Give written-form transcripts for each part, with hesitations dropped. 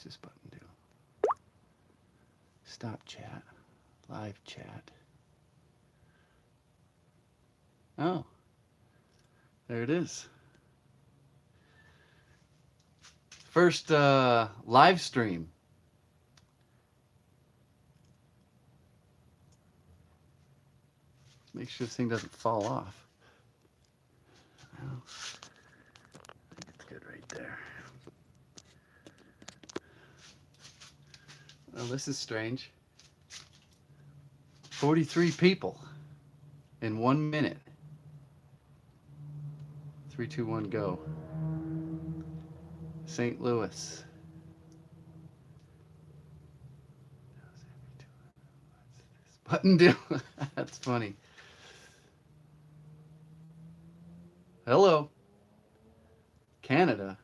What's this button do? Stop chat. Live chat. Oh, there it is. First live stream. Make sure this thing doesn't fall off. Well, I think it's good right there. Well, this is strange. 43 people in 1 minute. 3, 2, 1, go. St. Louis. What's this button do? That's funny. Hello. Canada.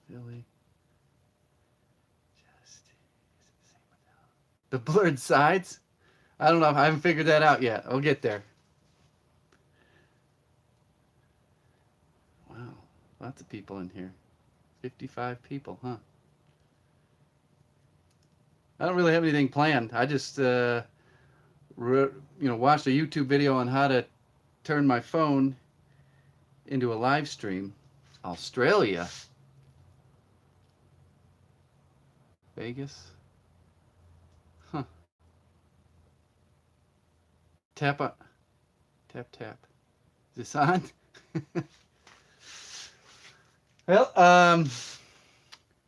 Philly. The blurred sides? I don't know. I haven't figured that out yet. I'll get there. Wow. Lots of people in here. 55 people, huh? I don't really have anything planned. I just, watched a YouTube video on how to turn my phone into a live stream. Australia. Vegas. Huh. Tap on. Tap, tap. Is this on? Well,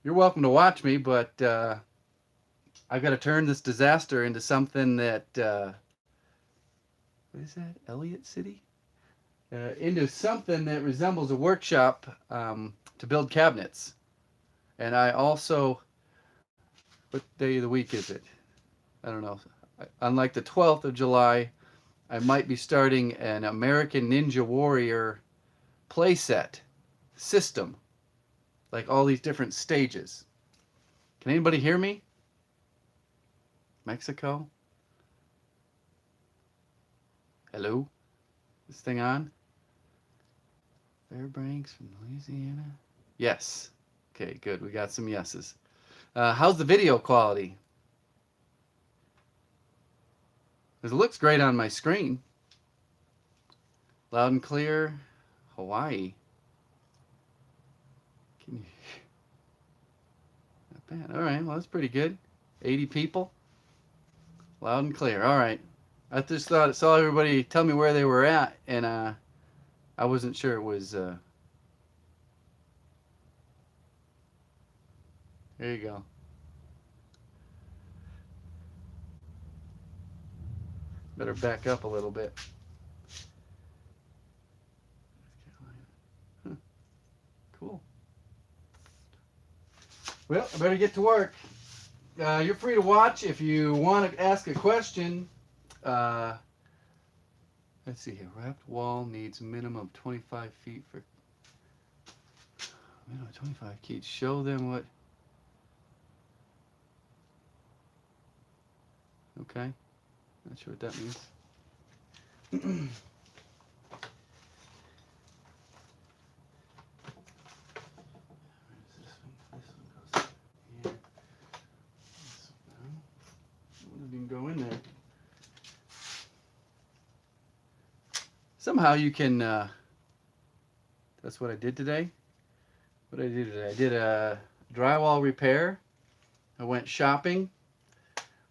you're welcome to watch me, but I've got to turn this disaster into something that, what is that? Elliott City? Into something that resembles a workshop to build cabinets. And I also, what day of the week is it? I don't know. Unlike the 12th of July, I might be starting an American Ninja Warrior playset system. Like all these different stages. Can anybody hear me? Mexico? Hello? This thing on? Fairbanks from Louisiana? Yes. Okay, good. We got some yeses. How's the video quality? Because it looks great on my screen. Loud and clear. Hawaii. Can you... Not bad. All right, well, that's pretty good. 80 people. Loud and clear. All right. I just saw everybody tell me where they were at, and I wasn't sure it was... There you go. Better back up a little bit. Huh. Cool. Well, I better get to work. You're free to watch if you want to ask a question. Let's see here. Wrapped wall needs minimum 25 feet for... Minimum 25 feet. Show them what... Okay. Not sure what that means. Go in there. Somehow you can, that's what I did today. What did I do today? I did a drywall repair. I went shopping.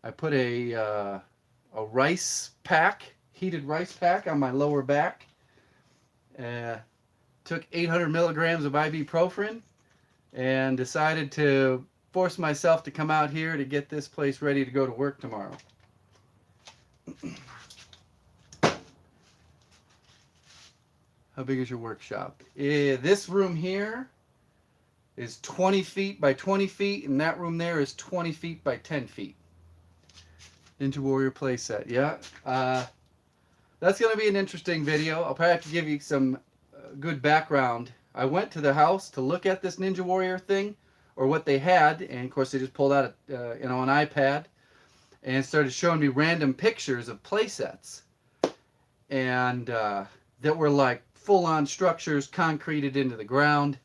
I put a rice pack, heated rice pack on my lower back. Took 800 milligrams of ibuprofen and decided to force myself to come out here to get this place ready to go to work tomorrow. How big is your workshop? This room here is 20 feet by 20 feet, and that room there is 20 feet by 10 feet. Ninja Warrior playset, yeah. That's going to be an interesting video. I'll probably have to give you some good background. I went to the house to look at this Ninja Warrior thing, or what they had, and of course they just pulled out an iPad and started showing me random pictures of playsets, and that were like full-on structures concreted into the ground.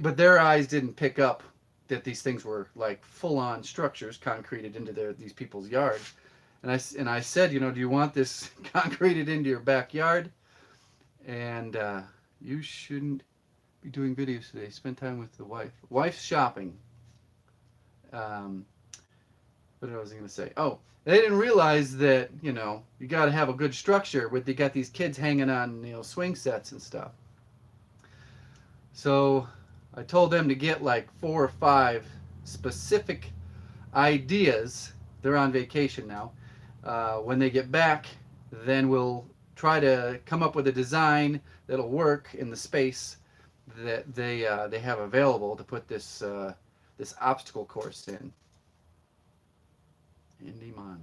But their eyes didn't pick up that these things were like full-on structures concreted into these people's yards. And I said, you know, do you want this concreted into your backyard? And you shouldn't be doing videos today. Spend time with the wife. Wife's shopping. What was I going to say? Oh, they didn't realize that, you know, you got to have a good structure. With they got these kids hanging on, you know, swing sets and stuff. So I told them to get like 4 or 5 specific ideas. They're on vacation now. When they get back, then we'll try to come up with a design that'll work in the space that they have available to put this this obstacle course in. Handyman.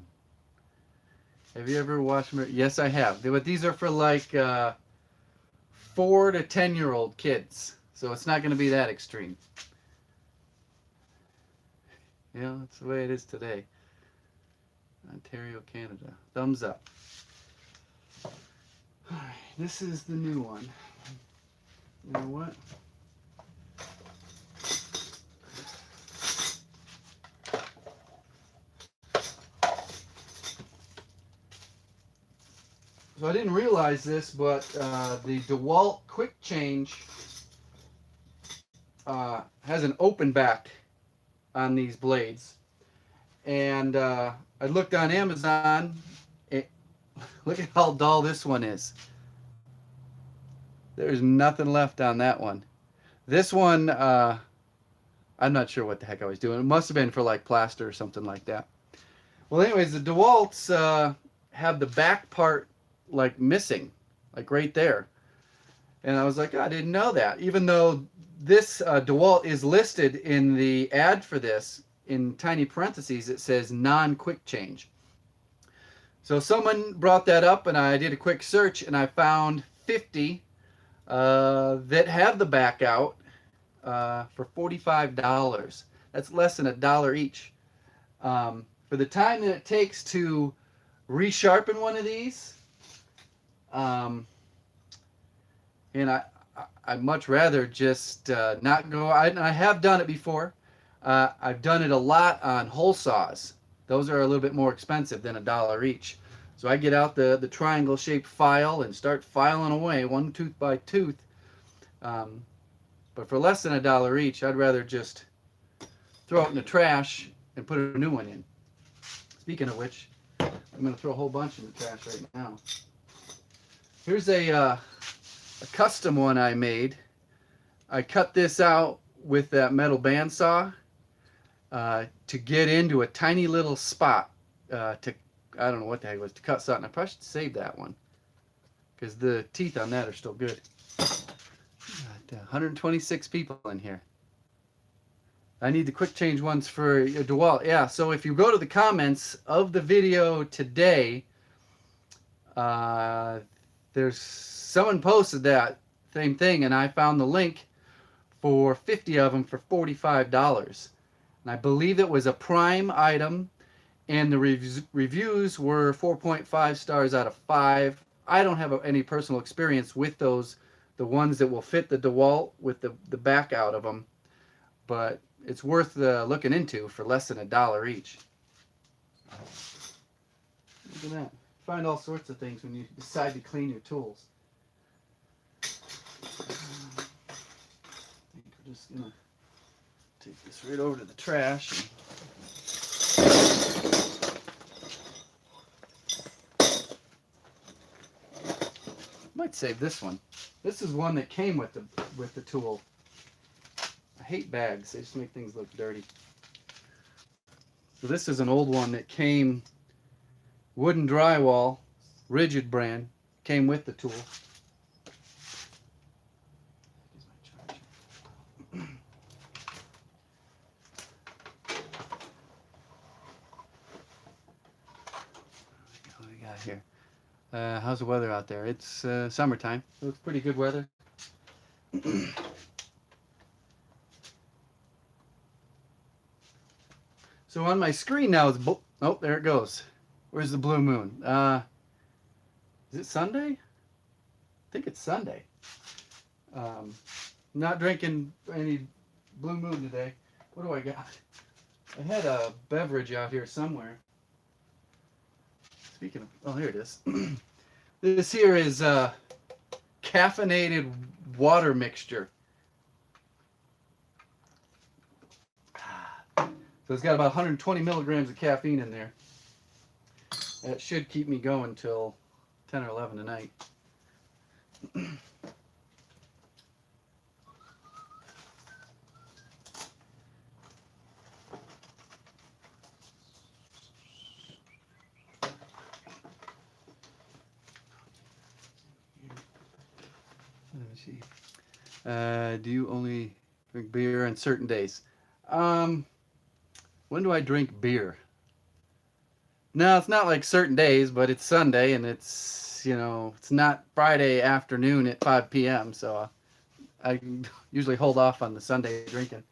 Have you ever watched? Yes, I have. But these are for like 4 to 10-year-old kids, so it's not going to be that extreme. Yeah, that's the way it is today. Ontario, Canada. Thumbs up. All right, this is the new one. You know what? So I didn't realize this, but the DeWalt Quick Change has an open back on these blades. And I looked on Amazon. Look at how dull this one is. There's nothing left on that one. This one, I'm not sure what the heck I was doing. It must have been for like plaster or something like that. Well, anyways, the DeWalts have the back part like missing, like right there. And I was like, oh, I didn't know that. Even though this DeWalt is listed in the ad for this, in tiny parentheses, it says non-quick change. So someone brought that up, and I did a quick search, and I found 50 that have the back out for $45. That's less than $1 each. For the time that it takes to resharpen one of these, and I'd much rather just not go. I have done it before. I've done it a lot on hole saws. Those are a little bit more expensive than $1 each. So I get out the triangle shaped file and start filing away one tooth by tooth. But for less than $1 each, I'd rather just throw it in the trash and put a new one in. Speaking of which, I'm going to throw a whole bunch in the trash right now. Here's a custom one I made. I cut this out with that metal bandsaw to get into a tiny little spot I don't know what the heck it was, to cut something. I probably should save that one because the teeth on that are still good. Got 126 people in here. I need the quick change ones for DeWalt. Yeah, so if you go to the comments of the video today, there's someone posted that same thing, and I found the link for 50 of them for $45. And I believe it was a prime item, and the reviews were 4.5 stars out of 5. I don't have any personal experience with those, the ones that will fit the DeWalt with the back out of them, but it's worth looking into for less than $1 each. Look at that. Find all sorts of things when you decide to clean your tools. I think we're just going to take this right over to the trash. Might save this one. This is one that came with the tool. I hate bags. They just make things look dirty. So this is an old one that came, wooden drywall, rigid brand, came with the tool. What do we got here? How's the weather out there? It's summertime. It looks pretty good weather. So on my screen now is oh, there it goes. Where's the blue moon? Is it Sunday? I think it's Sunday. Not drinking any Blue Moon today. What do I got? I had a beverage out here somewhere. Speaking of, oh, here it is. This here is caffeinated water mixture. So it's got about 120 milligrams of caffeine in there. That should keep me going till 10 or 11 tonight. Let me see. Do you only drink beer on certain days? When do I drink beer? No, it's not like certain days, but it's Sunday and it's, you know, it's not Friday afternoon at 5 p.m. So I usually hold off on the Sunday drinking.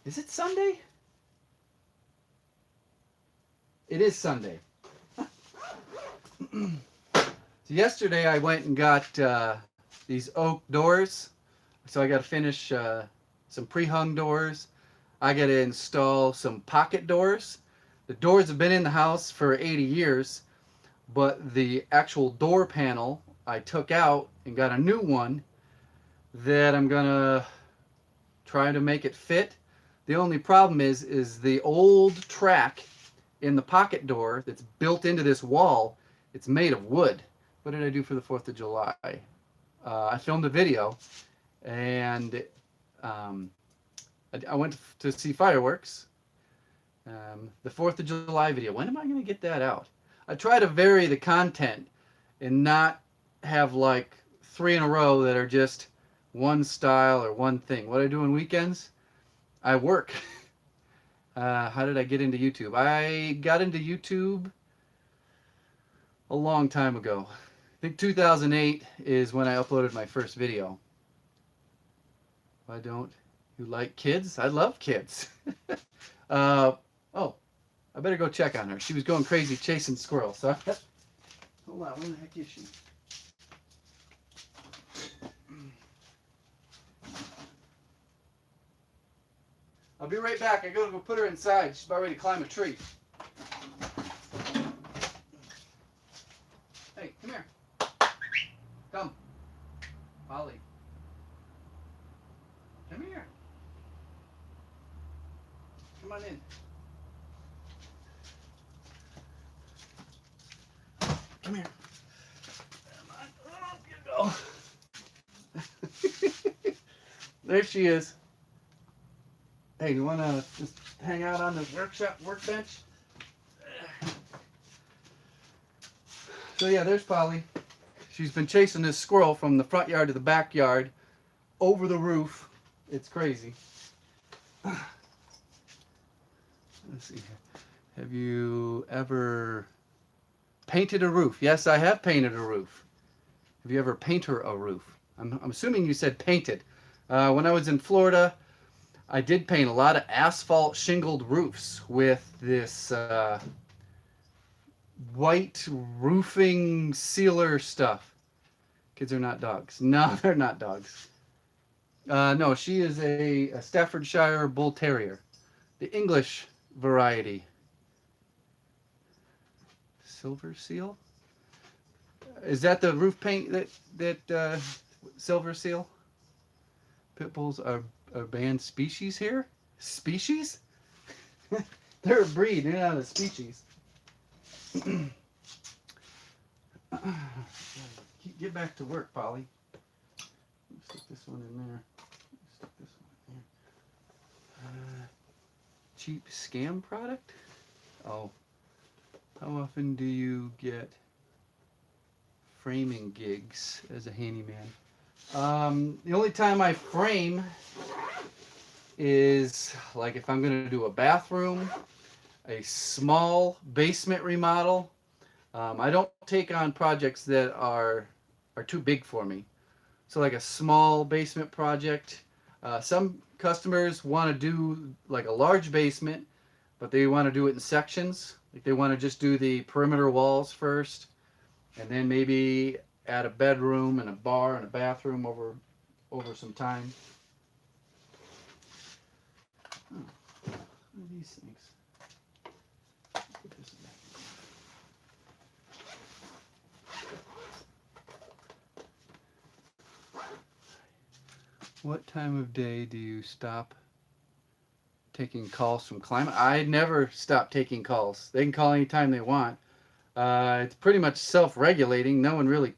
Is it Sunday? It is Sunday. So yesterday I went and got these oak doors. So I got to finish some pre-hung doors. I got to install some pocket doors. The doors have been in the house for 80 years, but the actual door panel I took out and got a new one that I'm going to try to make it fit. The only problem is the old track in the pocket door that's built into this wall. It's made of wood. What did I do for the 4th of July? I filmed a video, and I went to see fireworks. The 4th of July video. When am I going to get that out? I try to vary the content and not have like 3 in a row that are just one style or one thing. What I do on weekends, I work. How did I get into YouTube? I got into YouTube a long time ago. I think 2008 is when I uploaded my first video. Why don't you like kids? I love kids. Oh, I better go check on her. She was going crazy chasing squirrels. So hold on, where the heck is she? I'll be right back. I gotta go put her inside. She's about ready to climb a tree. Hey, come here. Come. Polly. Come here. Come on in. Come here. Come on. Oh, you go. There she is. Hey, you want to just hang out on the workbench? So yeah, there's Polly. She's been chasing this squirrel from the front yard to the backyard, over the roof. It's crazy. Let's see here. Have you ever painted a roof? Yes, I have painted a roof. Have you ever painted a roof? I'm assuming you said painted. When I was in Florida, I did paint a lot of asphalt shingled roofs with this white roofing sealer stuff. Kids are not dogs. No, they're not dogs. No, she is a Staffordshire Bull Terrier, the English variety. Silver Seal? Is that the roof paint that Silver Seal? Pit bulls are banned species here? Species? They're a breed, they're not a species. Get back to work, Polly. Stick this one in there. Stick this one in there. Cheap scam product? Oh. How often do you get framing gigs as a handyman? The only time I frame is like if I'm going to do a bathroom, a small basement remodel. I don't take on projects that are too big for me. So like a small basement project. Some customers want to do like a large basement, but they want to do it in sections. Like they want to just do the perimeter walls first, and then maybe add a bedroom and a bar and a bathroom over some time. Oh, what are these things? Put this in there. What time of day do you stop taking calls from client? I never stop taking calls. They can call anytime they want. It's pretty much self-regulating. No one really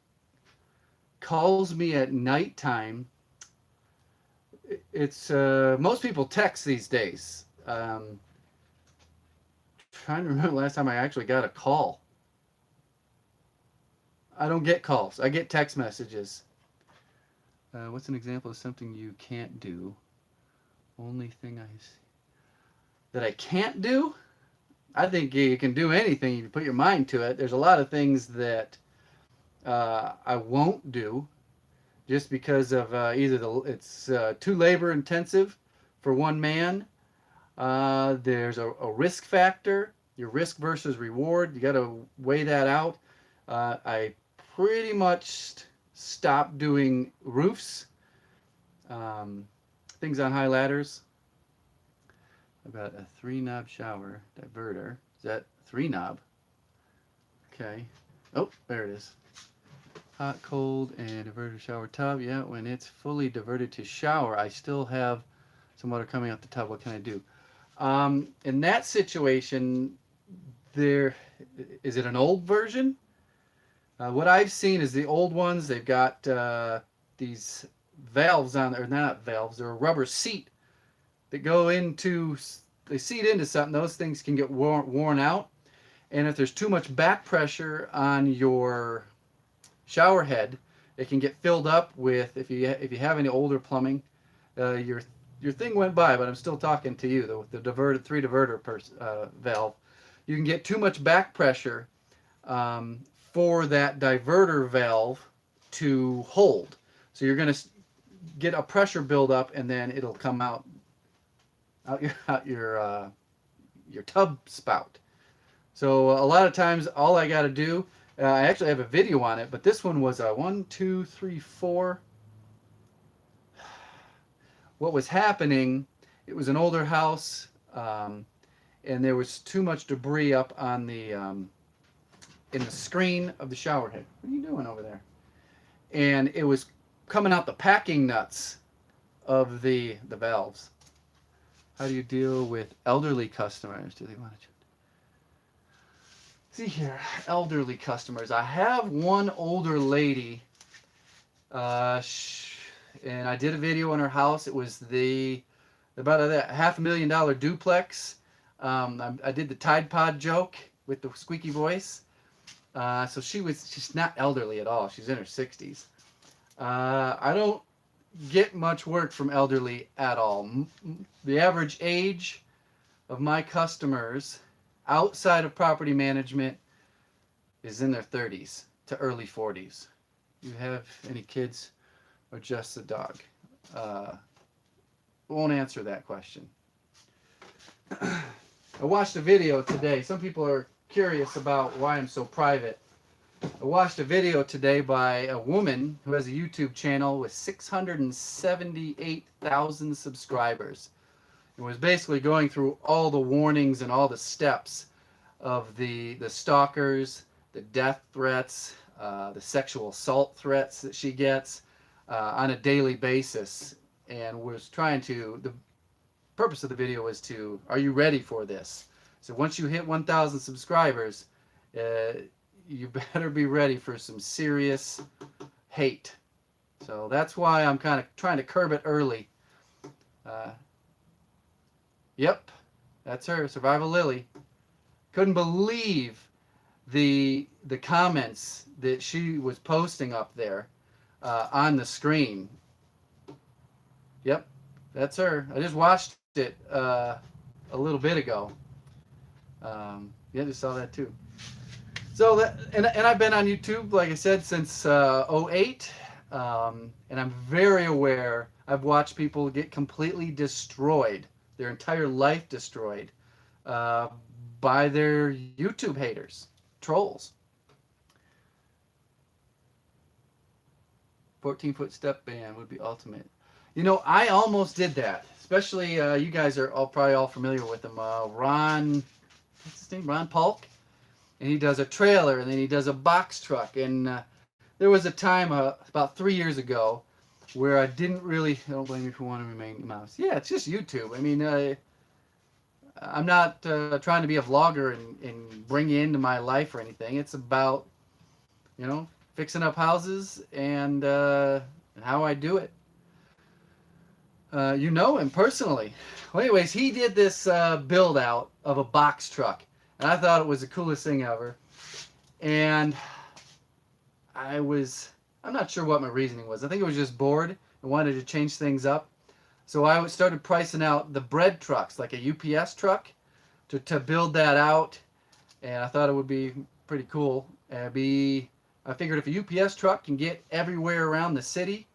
calls me at nighttime. It's most people text these days. Trying to remember the last time I actually got a call. I don't get calls. I get text messages. What's an example of something you can't do? Only thing that I can't do? I think you can do anything. You put your mind to it. There's a lot of things that I won't do just because of either it's too labor intensive for one man. There's a risk factor, your risk versus reward. You got to weigh that out. I pretty much stopped doing roofs, things on high ladders. I've got a 3-knob shower diverter. Is that 3-knob? Okay. Oh, there it is. Hot, cold, and diverter shower tub. Yeah, when it's fully diverted to shower, I still have some water coming out the tub. What can I do? In that situation, is it an old version? What I've seen is the old ones. They've got these valves on there. They're not valves. They're a rubber seat that go into. They seat into something. Those things can get worn out, and if there's too much back pressure on your shower head, it can get filled up with. If you have any older plumbing, your thing went by, but I'm still talking to you. The diverter 3 diverter valve. You can get too much back pressure for that diverter valve to hold. So you're going to get a pressure buildup, and then it'll come out your tub spout. So a lot of times, all I got to do, I actually have a video on it, but this one was a 1, 2, 3, 4. What was happening? It was an older house, and there was too much debris up on the in the screen of the shower head. What are you doing over there? And it was coming out the packing nuts of the valves. How do you deal with elderly customers? Do they want to? See here, elderly customers. I have one older lady, and I did a video on her house. It was about a $500,000 duplex. I did the Tide Pod joke with the squeaky voice. So she's not elderly at all. She's in her 60s. I don't get much work from elderly at all. The average age of my customers outside of property management is in their 30s to early 40s. You have any kids or just a dog? Won't answer that question. I watched a video today. Some people are curious about why I'm so private. I watched a video today by a woman who has a YouTube channel with 678,000 subscribers. It was basically going through all the warnings and all the steps of the stalkers, the death threats, the sexual assault threats that she gets on a daily basis, and was trying to. The purpose of the video was to, are you ready for this? So once you hit 1,000 subscribers, you better be ready for some serious hate. So that's why I'm kind of trying to curb it early. Yep, that's her, Survival Lily. Couldn't believe the comments that she was posting up there on the screen. Yep, that's her. I just watched it a little bit ago. Yeah, just saw that too. So and I've been on YouTube, like I said, since 2008, and I'm very aware. I've watched people get completely destroyed, their entire life destroyed, by their YouTube haters, trolls. 14-foot step band would be ultimate. You know, I almost did that. Especially, you guys are probably all familiar with him. Ron, what's his name? Ron Polk. And he does a trailer, and then he does a box truck. And there was a time about 3 years ago where I didn't really. I don't blame you for wanting to remain mouse. Yeah, it's just YouTube. I mean, I'm not trying to be a vlogger and bring you into my life or anything. It's about, you know, fixing up houses and how I do it. You know him personally. Well, anyways, he did this build out of a box truck, and I thought it was the coolest thing ever. And I'm not sure what my reasoning was. I think it was just bored and wanted to change things up. So I started pricing out the bread trucks, like a UPS truck, to build that out. And I thought it would be pretty cool. I figured if a UPS truck can get everywhere around the city,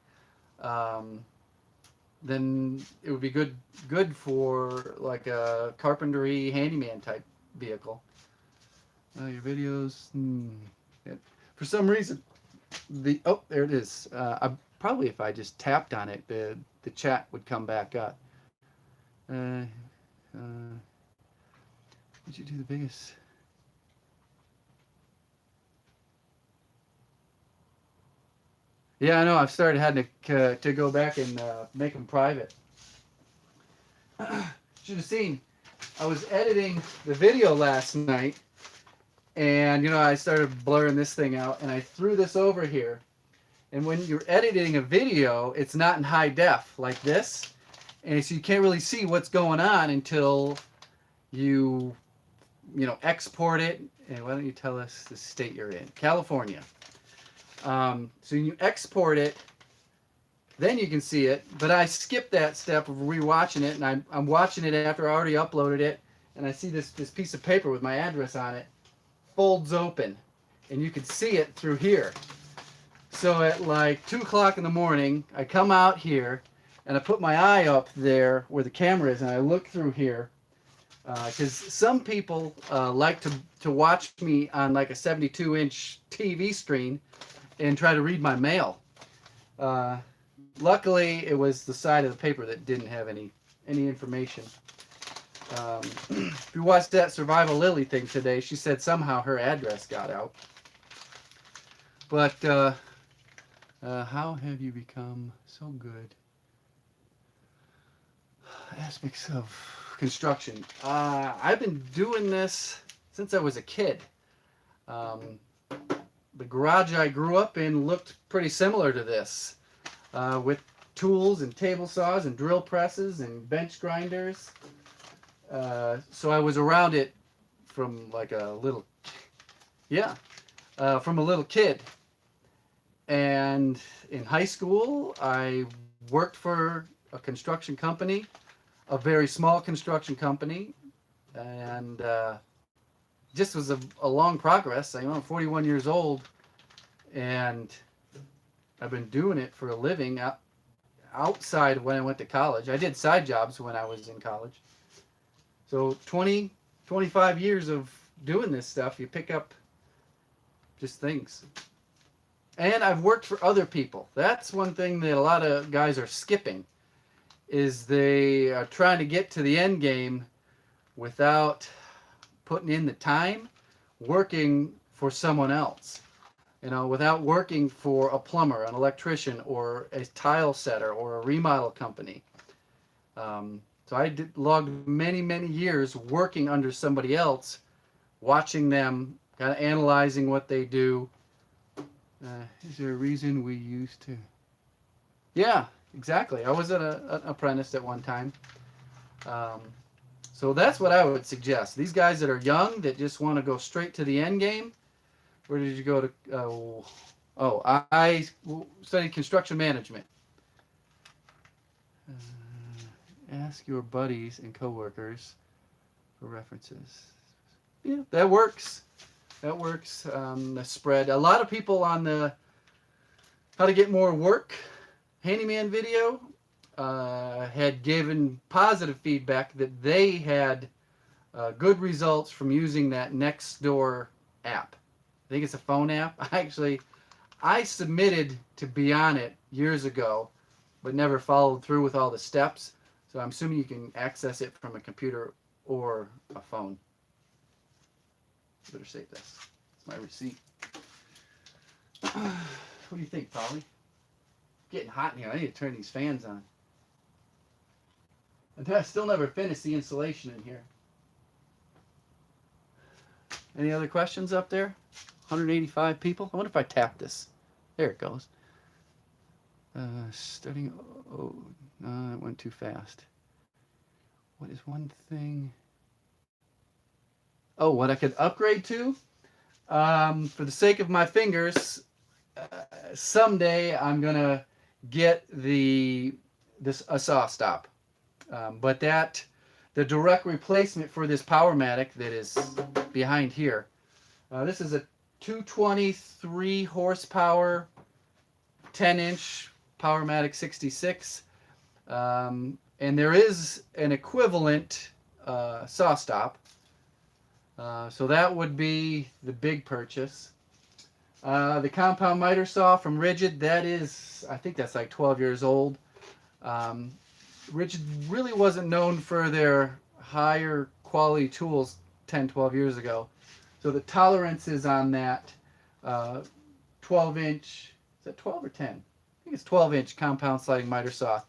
then it would be good for like a carpentry handyman type vehicle. Your videos, yeah. For some reason, there it is. Probably if I just tapped on it, the chat would come back up. Did you do the biggest? Yeah, I know. I've started having to go back and make them private. Should have seen. I was editing the video last night, and I started blurring this thing out, and I threw this over here. And when you're editing a video, it's not in high def like this, and so you can't really see what's going on until you export it. And why don't you tell us the state you're in? California. So you export it, then you can see it. But I skipped that step of rewatching it, and I'm watching it after I already uploaded it, and I see this piece of paper with my address on it folds open, and you can see it through here. So at like 2 o'clock in the morning, I come out here, and I put my eye up there where the camera is, and I look through here, because some people like to watch me on like a 72-inch TV screen and try to read my mail. Luckily, it was the side of the paper that didn't have any information. If you watched that Survival Lily thing today, she said somehow her address got out. But how have you become so good? Aspects of construction. I've been doing this since I was a kid. The garage I grew up in looked pretty similar to this, with tools and table saws and drill presses and bench grinders. So I was around it from like a little, from a little kid. And in high school, I worked for a construction company, a very small construction company, and just was a long progress. I'm 41 years old, and I've been doing it for a living outside of when I went to college. I did side jobs when I was in college. So 25 years of doing this stuff, you pick up just things. And I've worked for other people. That's one thing that a lot of guys are skipping, is they are trying to get to the end game without putting in the time working for someone else. Without working for a plumber, an electrician, or a tile setter, or a remodel company. So I logged many, many years working under somebody else, watching them, kind of analyzing what they do. Is there a reason we used to? Yeah, exactly. I was an apprentice at one time. So that's what I would suggest. These guys that are young, that just want to go straight to the end game. Where did you go to? I studied construction management. Ask your buddies and coworkers for references. Yeah, that works. That works. The spread. A lot of people on the How to Get More Work Handyman video had given positive feedback that they had good results from using that Nextdoor app. I think it's a phone app. I submitted to be on it years ago, but never followed through with all the steps. So I'm assuming you can access it from a computer or a phone. Better save this. It's my receipt. What do you think, Polly? Getting hot in here. I need to turn these fans on. And I still never finished the insulation in here. Any other questions up there? 185 people? I wonder if I tap this. There it goes. Starting. Oh, no, it went too fast. What is one thing? Oh, what I could upgrade to? For the sake of my fingers, someday I'm gonna get a saw stop. But the direct replacement for this Powermatic that is behind here. This is a 223 horsepower, 10-inch Powermatic 66. And there is an equivalent saw stop. So that would be the big purchase. The compound miter saw from Rigid, I think that's like 12 years old. Rigid really wasn't known for their higher quality tools 10, 12 years ago. So the tolerances on that 12-inch, is that 12 or 10? I think it's 12-inch compound sliding miter saw.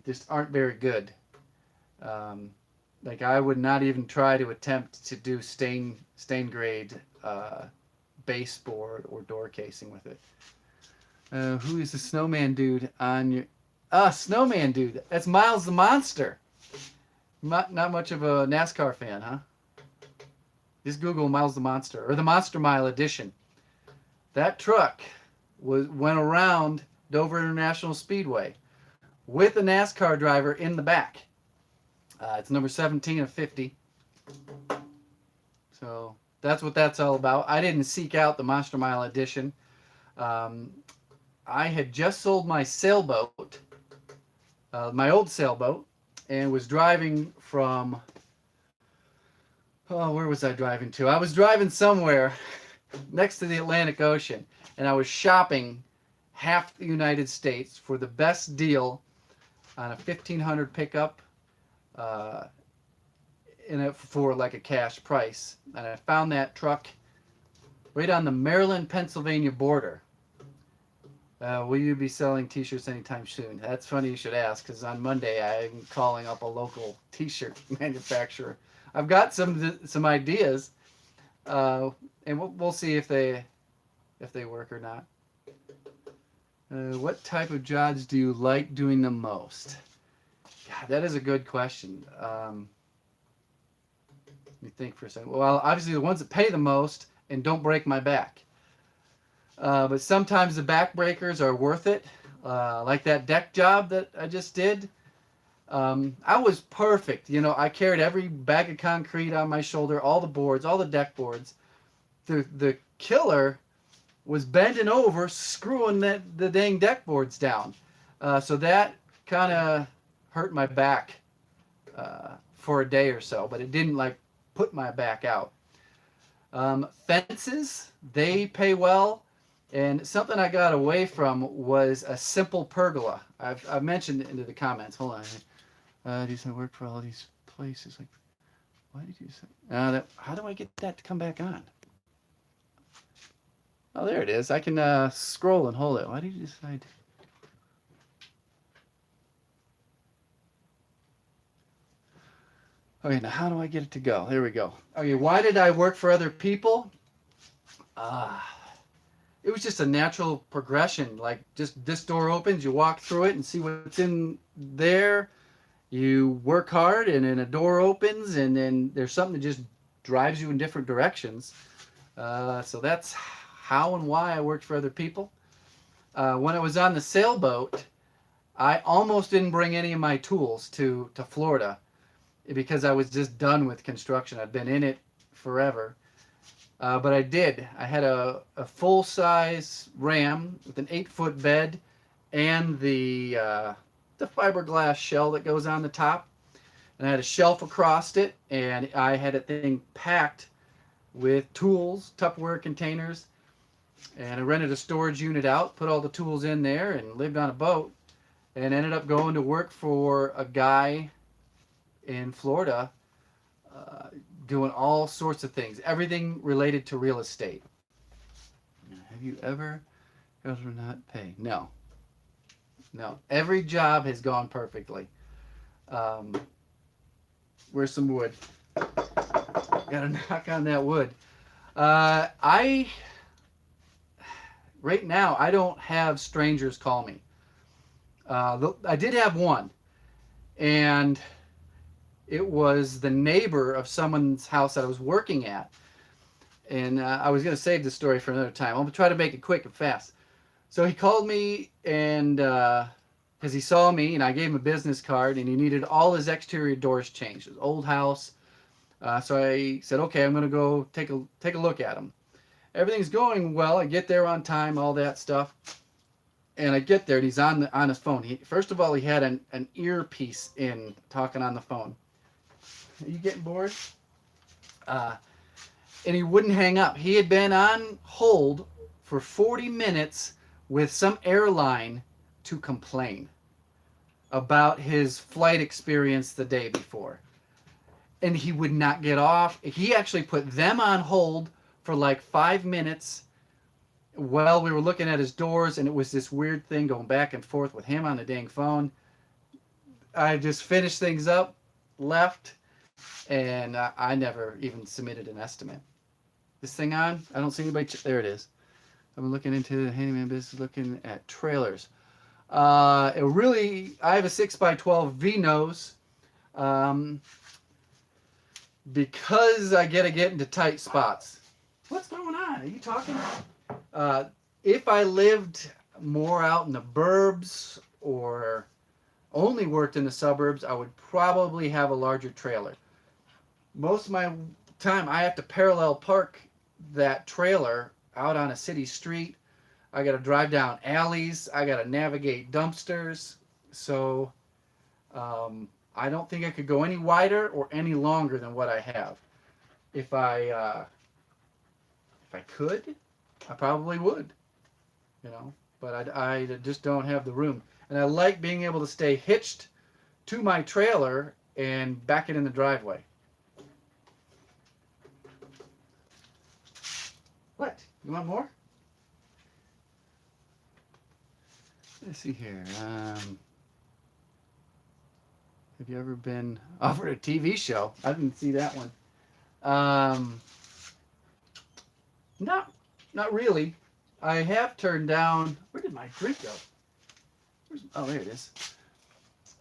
Just aren't very good. Like I would not even try to attempt to do stain grade baseboard or door casing with it. Who is the snowman dude on your... Snowman dude. That's Miles the Monster. Not much of a NASCAR fan, huh? Just Google Miles the Monster or the Monster Mile edition. That truck went around Dover International Speedway with a NASCAR driver in the back. It's number 17 of 50. So that's what that's all about. I didn't seek out the Monster Mile edition. I had just sold my sailboat, my old sailboat, and was driving from... Oh, where was I driving to? I was driving somewhere next to the Atlantic Ocean, and I was shopping half the United States for the best deal on a 1500 pickup for like a cash price. And I found that truck right on the Maryland-Pennsylvania border. Will you be selling t-shirts anytime soon? That's funny you should ask, because on Monday I'm calling up a local t-shirt manufacturer. I've got some ideas, and we'll see if they work or not. What type of jobs do you like doing the most? God, that is a good question. Let me think for a second. Well, obviously the ones that pay the most and don't break my back. But sometimes the backbreakers are worth it. Like that deck job that I just did. I was perfect. You know, I carried every bag of concrete on my shoulder, all the boards, all the deck boards. The killer was bending over, screwing the dang deck boards down. So that kind of hurt my back for a day or so, but it didn't like put my back out. Fences, they pay well. And something I got away from was a simple pergola. I've mentioned it into the comments. Hold on. Do some work for all these places. Like, why did you say? How do I get that to come back on? Oh, there it is. I can scroll and hold it. Why did you decide? Okay, now how do I get it to go? There we go. Okay, why did I work for other people? It was just a natural progression. Like, just this door opens, you walk through it and see what's in there. You work hard, and then a door opens, and then there's something that just drives you in different directions. So that's how and why I worked for other people. When I was on the sailboat, I almost didn't bring any of my tools to Florida because I was just done with construction. I'd been in it forever. But I did. I had a full-size ram with an 8-foot bed and the fiberglass shell that goes on the top. and I had a shelf across it, and I had a thing packed with tools, Tupperware containers, and I rented a storage unit out, put all the tools in there, and lived on a boat, and ended up going to work for a guy in Florida, uh, doing all sorts of things, everything related to real estate. Have you ever not pay? No, no. Every job has gone perfectly. Um, where's some wood? Gotta knock on that wood. I right now I don't have strangers call me. I did have one, and it was the neighbor of someone's house that I was working at. And I was going to save this story for another time. I'll try to make it quick and fast. So he called me, and because he saw me, and I gave him a business card, and he needed all his exterior doors changed. His old house. So I said, okay, I'm going to go take a look at them. Everything's going well. I get there on time, all that stuff. And I get there, and he's on his phone. First of all, he had an earpiece in, talking on the phone. Are you getting bored? And he wouldn't hang up. He had been on hold for 40 minutes with some airline to complain about his flight experience the day before. And he would not get off. He actually put them on hold for like 5 minutes while we were looking at his doors, and it was this weird thing going back and forth with him on the dang phone. I just finished things up, left, and I never even submitted an estimate. This thing on? I don't see anybody. There it is. I'm looking into the handyman business, looking at trailers. I have a 6x12 V-nose. Because I get into tight spots. What's going on? Are you talking? If I lived more out in the burbs or only worked in the suburbs, I would probably have a larger trailer. Most of my time, I have to parallel park that trailer out on a city street. I got to drive down alleys. I got to navigate dumpsters. So I don't think I could go any wider or any longer than what I have. If I could, I probably would, but I just don't have the room. And I like being able to stay hitched to my trailer and back it in the driveway. What? You want more? Let's see here. Have you ever been offered a TV show? I didn't see that one. Not really. I have turned down. Where did my drink go? Oh, there it is.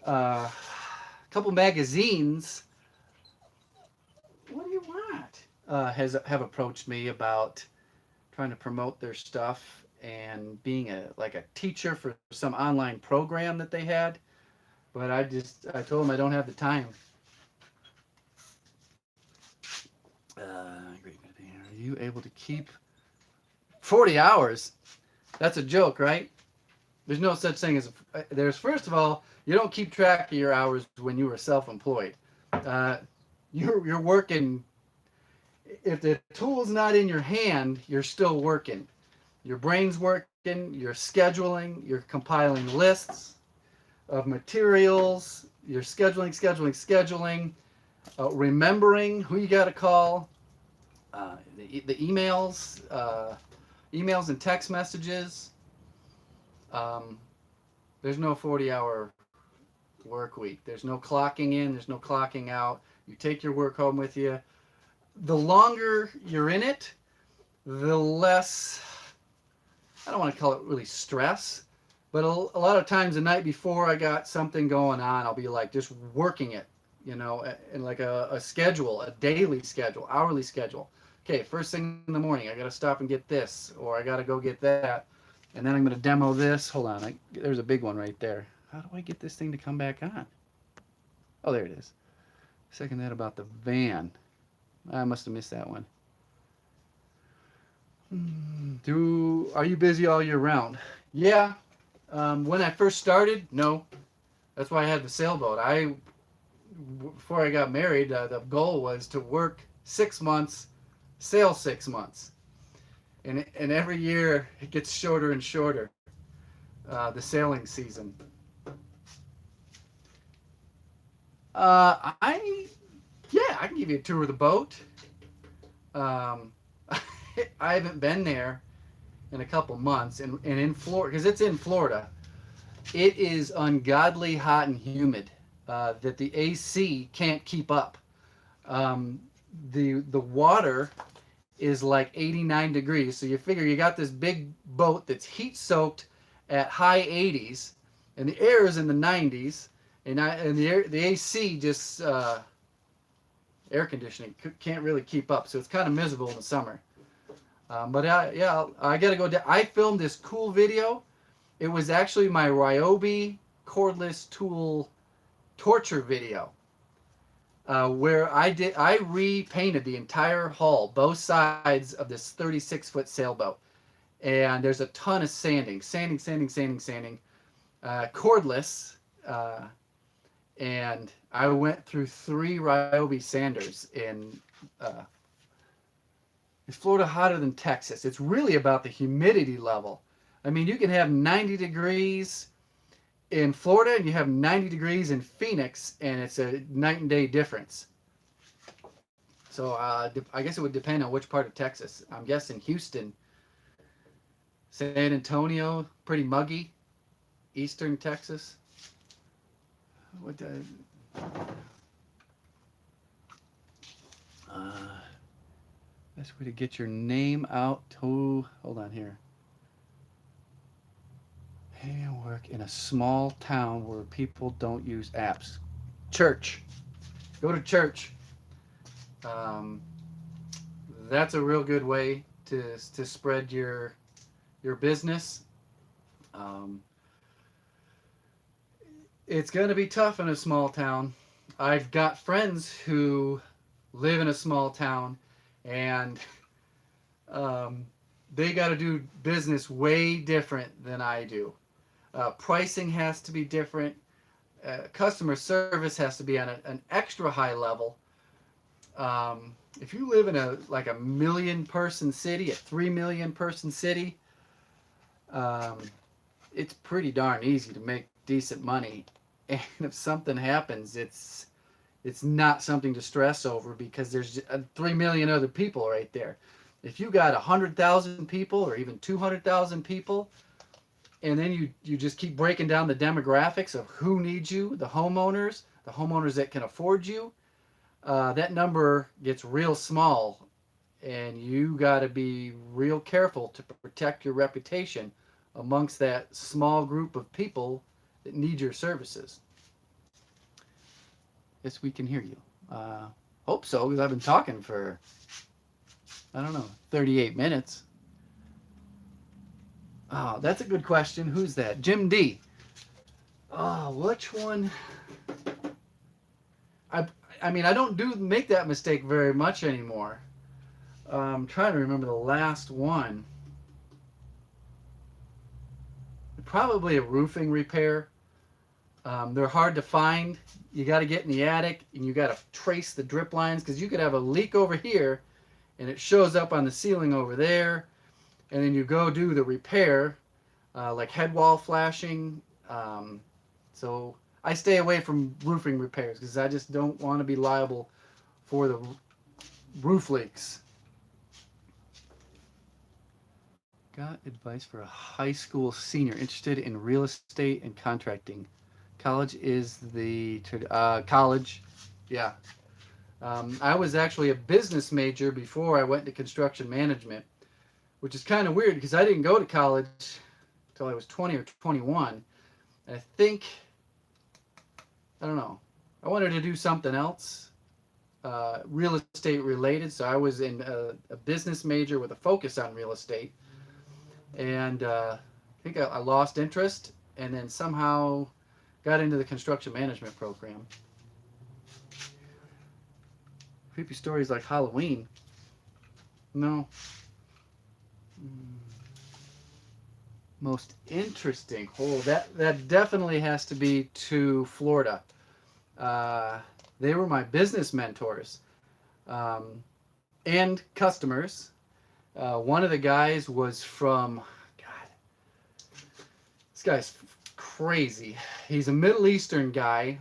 A couple magazines. What do you want? Have approached me about trying to promote their stuff and being a teacher for some online program that they had. But I told them I don't have the time. Great. Are you able to keep 40 hours? That's a joke, right? There's no such thing as first of all, you don't keep track of your hours when you are self-employed. You're working. If the tool's not in your hand, you're still working. Your brain's working. You're scheduling. You're compiling lists of materials. You're scheduling, remembering who you got to call, the emails, emails and text messages. There's no 40-hour work week. There's no clocking in. There's no clocking out. You take your work home with you. The longer you're in it, the less, I don't want to call it really stress, but a lot of times the night before I got something going on, I'll be like just working it, in like a schedule, a daily schedule, hourly schedule. Okay, first thing in the morning, I got to stop and get this, or I got to go get that, and then I'm going to demo this. Hold on, there's a big one right there. How do I get this thing to come back on? Oh, there it is. Second that about the van. I must have missed that one. Are you busy all year round? Yeah. When I first started, no. That's why I had the sailboat. before I got married, the goal was to work 6 months, sail 6 months, and every year it gets shorter and shorter. The sailing season. I Yeah, I can give you a tour of the boat. Um, I haven't been there in a couple months, and in Florida, because it's in Florida, it is ungodly hot and humid that the AC can't keep up. Um, the water is like 89 degrees, so you figure you got this big boat that's heat soaked at high 80s, and the air is in the 90s, and the AC just air conditioning can't really keep up, so it's kind of miserable in the summer. But yeah, I gotta go down. I filmed this cool video. It was actually my Ryobi cordless tool torture video, where I repainted the entire hull, both sides of this 36-foot sailboat, and there's a ton of sanding, cordless, and I went through 3 Ryobi sanders in. Is Florida hotter than Texas? It's really about the humidity level. I mean, you can have 90 degrees in Florida and you have 90 degrees in Phoenix, and it's a night and day difference. So I guess it would depend on which part of Texas. I'm guessing Houston, San Antonio, pretty muggy. Eastern Texas. What the? Best way to get your name out to. Hold on here. Hey, I work in a small town where people don't use apps. Church. Go to church. Um, that's a real good way to spread your business. Um, it's going to be tough in a small town. I've got friends who live in a small town, and they got to do business way different than I do. Pricing has to be different. Customer service has to be on an extra high level. If you live in a million person city, a 3 million person city, it's pretty darn easy to make decent money. And if something happens, it's not something to stress over because there's 3 million other people right there. If you got 100,000 people or even 200,000 people, and then you just keep breaking down the demographics of who needs you, the homeowners that can afford you, that number gets real small, and you got to be real careful to protect your reputation amongst that small group of people that need your services. Yes, we can hear you. Hope so, because I've been talking for, I don't know, 38 minutes. Oh, that's a good question. Who's that? Jim D. Oh, which one? I mean, I don't make that mistake very much anymore. I'm trying to remember the last one. Probably a roofing repair. They're hard to find. You got to get in the attic and you got to trace the drip lines because you could have a leak over here and it shows up on the ceiling over there. And then you go do the repair, like head wall flashing. So I stay away from roofing repairs because I just don't want to be liable for the roof leaks. Got advice for a high school senior interested in real estate and contracting. College is the college. Yeah. I was actually a business major before I went to construction management, which is kind of weird because I didn't go to college until I was 20 or 21. And I think, I don't know, I wanted to do something else, real estate related. So I was in a business major with a focus on real estate. And I think I lost interest and then somehow got into the construction management program. Creepy stories like Halloween. No. Most interesting. Oh, that definitely has to be to Florida. They were my business mentors and customers. One of the guys was from, God, this guy's crazy. He's a Middle Eastern guy.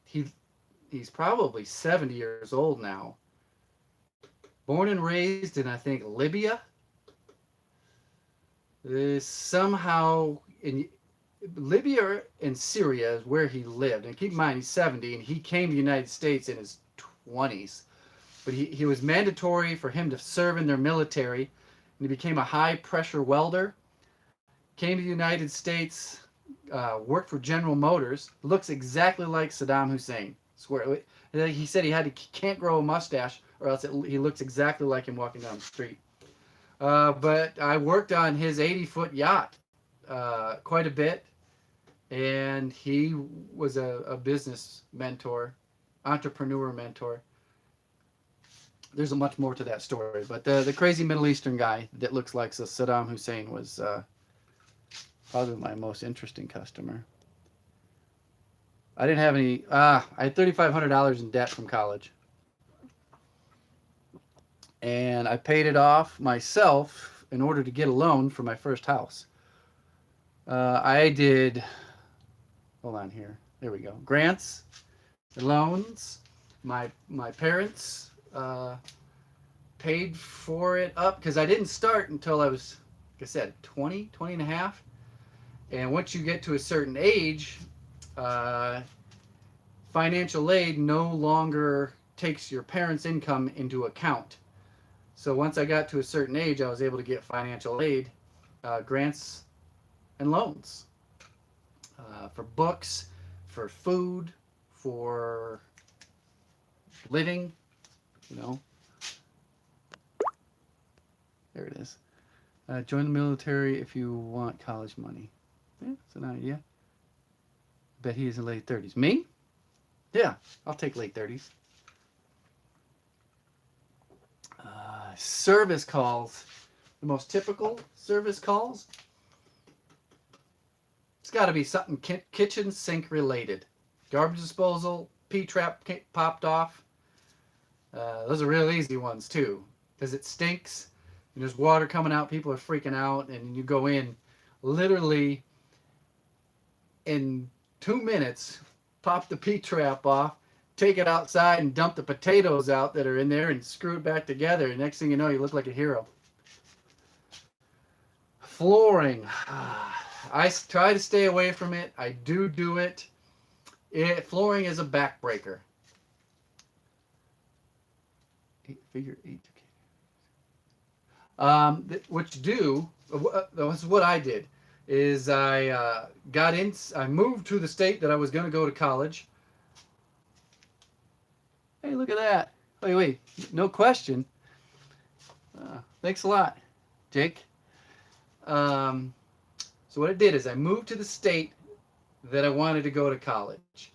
He he's probably 70 years old now. Born and raised in, I think, Libya. Somehow in Libya and Syria is where he lived. And keep in mind, he's 70, and he came to the United States in his 20s. But he was mandatory for him to serve in their military, and he became a high-pressure welder. Came to the United States, worked for General Motors. Looks exactly like Saddam Hussein. Swear. He said he can't grow a mustache, or else he looks exactly like him walking down the street. But I worked on his 80-foot yacht quite a bit, and he was a business mentor, entrepreneur mentor. There's much more to that story, but the crazy Middle Eastern guy that looks like Saddam Hussein was probably my most interesting customer. I didn't have any. I had $3,500 in debt from college, and I paid it off myself in order to get a loan for my first house. I did. Hold on here. There we go. Grants, loans. My parents paid for it up because I didn't start until I was, like I said, 20 and a half. And once you get to a certain age, financial aid no longer takes your parents' income into account. So once I got to a certain age, I was able to get financial aid, grants, and loans for books, for food, for living, you know. There it is. Join the military if you want college money. Yeah, that's an idea. Bet he is in late 30s. Me? Yeah, I'll take late 30s. Service calls. The most typical service calls. It's got to be something kitchen sink related. Garbage disposal, P-trap popped off. Those are real easy ones too, because it stinks. And there's water coming out. People are freaking out, and you go in, literally in 2 minutes, pop the P-trap off, take it outside, and dump the potatoes out that are in there, and screw it back together. And next thing you know, you look like a hero. Flooring. I try to stay away from it. I do it. Flooring is a backbreaker. Figure 8. What you do, this is what I did, is I moved to the state that I was going to go to college. Hey, look at that. Wait, no question. Thanks a lot, Jake. So what I did is I moved to the state that I wanted to go to college.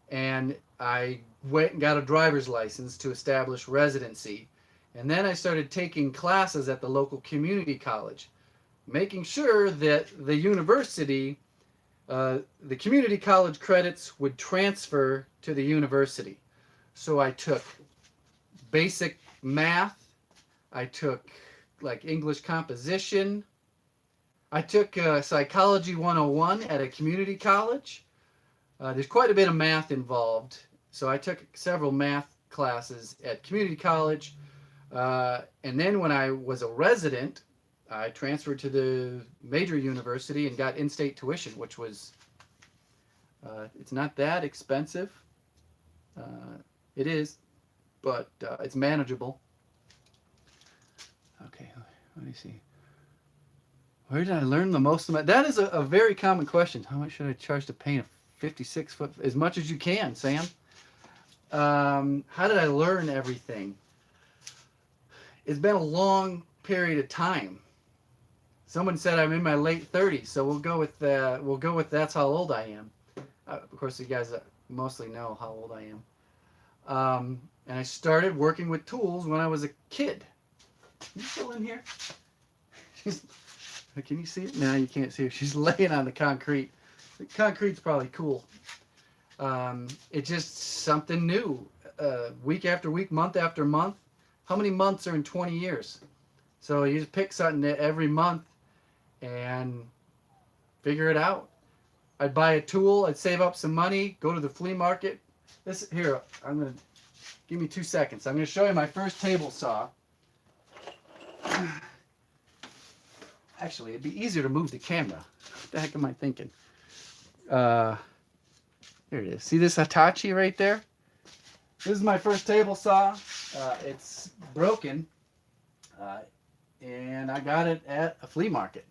And I went and got a driver's license to establish residency. And then I started taking classes at the local community college, making sure that the university, the community college credits would transfer to the university. So I took basic math. I took like English composition. I took Psychology 101 at a community college. There's quite a bit of math involved. So I took several math classes at community college. And then when I was a resident, I transferred to the major university and got in-state tuition, which was, it's not that expensive. It is, but it's manageable. Okay, let me see. Where did I learn the most about that? Is a very common question. How much should I charge to paint a 56-foot? As much as you can, Sam. How did I learn everything? It's been a long period of time. Someone said I'm in my late 30s, so we'll go with that's how old I am. Of course, you guys mostly know how old I am. And I started working with tools when I was a kid. You still in here? Can you see it? No, you can't see her. She's laying on the concrete. The concrete's probably cool. It's just something new, week after week, month after month. How many months are in 20 years? So you just pick something every month and figure it out. I'd buy a tool, I'd save up some money, go to the flea market. This here, I'm gonna give me 2 seconds. I'm gonna show you my first table saw. Actually, it'd be easier to move the camera. What the heck am I thinking? Here it is. See this Hitachi right there? This is my first table saw. It's broken, and I got it at a flea market.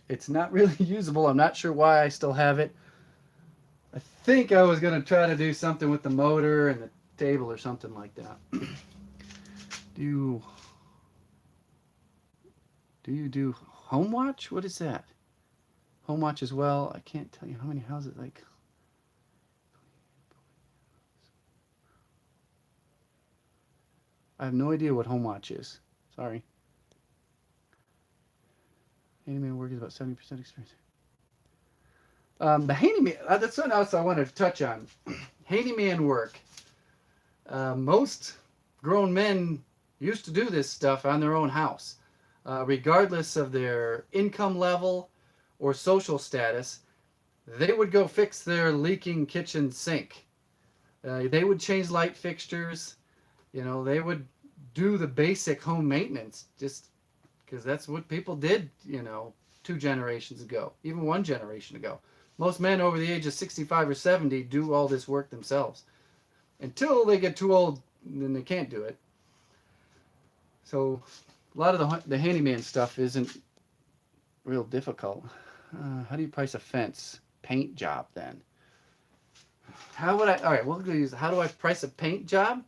It's not really usable. I'm not sure why I still have it. I think I was going to try to do something with the motor and the table or something like that. Do you do home watch? What is that? Home watch as well. I can't tell you how many houses. Like, I have no idea what home watch is. Sorry. Handyman work is about 70% experience. The handyman, that's something else I wanted to touch on. Handyman work. Most grown men used to do this stuff on their own house. Regardless of their income level or social status, they would go fix their leaking kitchen sink. They would change light fixtures. You know, they would do the basic home maintenance just because that's what people did, 2 generations ago, even 1 generation ago. Most men over the age of 65 or 70 do all this work themselves. Until they get too old, then they can't do it. So a lot of the handyman stuff isn't real difficult. How do you price a fence? Paint job, then. All right, we'll use, how do I price a paint job?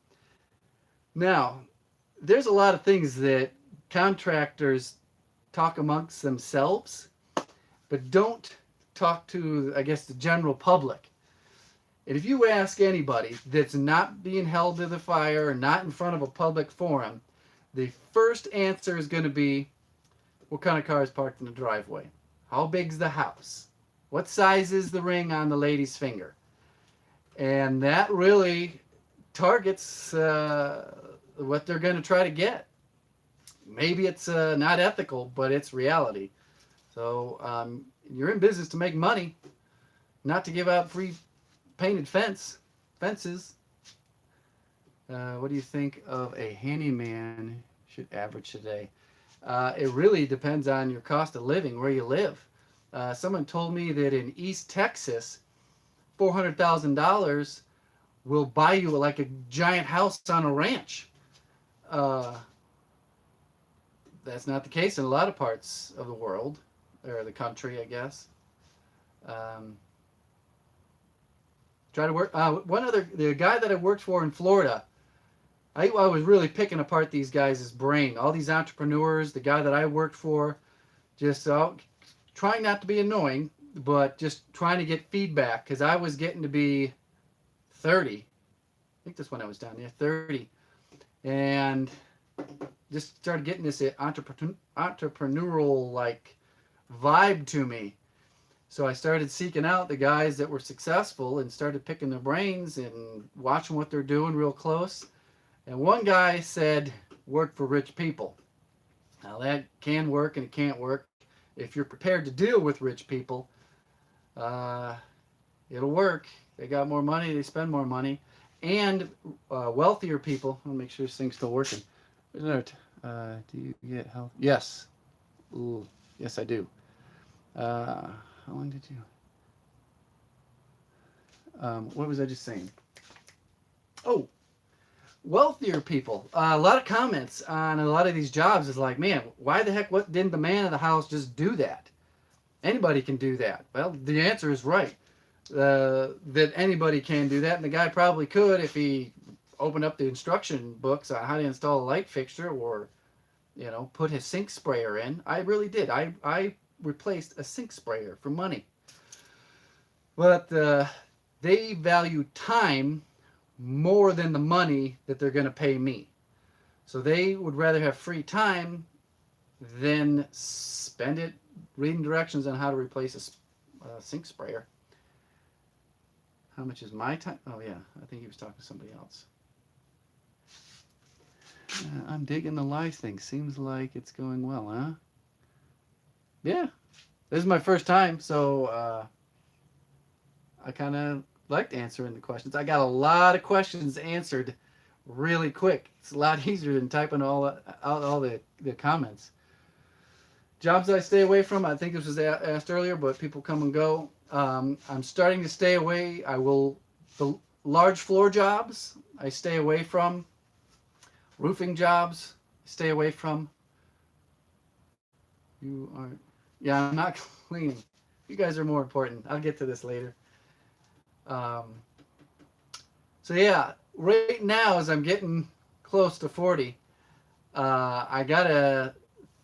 Now, there's a lot of things that contractors talk amongst themselves, but don't talk to, I guess, the general public. And if you ask anybody that's not being held to the fire or not in front of a public forum, the first answer is going to be, what kind of car is parked in the driveway? How big's the house? What size is the ring on the lady's finger? And that really targets what they're going to try to get. Maybe it's not ethical, but it's reality. So you're in business to make money, not to give out free painted fences. What do you think of a handyman should average today? It really depends on your cost of living, where you live. Someone told me that in East Texas, $400,000 will buy you like a giant house on a ranch. That's not the case in a lot of parts of the world, or the country, I guess. Try to work. The guy that I worked for in Florida, I was really picking apart these guys' brain. All these entrepreneurs, the guy that I worked for, just trying not to be annoying, but just trying to get feedback, because I was getting to be 30. I think that's when I was down there, 30. And just started getting this entrepreneurial like vibe to me. So I started seeking out the guys that were successful and started picking their brains and watching what they're doing real close. And one guy said, work for rich people. Now that can work and it can't work. If you're prepared to deal with rich people, it'll work. They got more money, they spend more money. And wealthier people, I'll make sure this thing's still working. Do you get help? Yes. Ooh, yes, I do. How long did you? What was I just saying? Oh, wealthier people. A lot of comments on a lot of these jobs is like, man, why the heck? What didn't the man of the house just do that? Anybody can do that. Well, the answer is right. That anybody can do that, and the guy probably could if he opened up the instruction books on how to install a light fixture, or put his sink sprayer in. I really did. I replaced a sink sprayer for money. But they value time more than the money that they're going to pay me. So they would rather have free time than spend it reading directions on how to replace a sink sprayer. How much is my time? Oh yeah, I think he was talking to somebody else. I'm digging the live thing. Seems like it's going well, huh? Yeah, this is my first time, so I kind of liked answering the questions. I got a lot of questions answered really quick. It's a lot easier than typing all the comments. Jobs I stay away from. I think this was asked earlier, but people come and go. I'm starting to stay away. The large floor jobs I stay away from. Roofing jobs stay away from. You are, yeah, I'm not cleaning. You guys are more important. I'll get to this later. Um, so yeah, right now as I'm getting close to 40, I gotta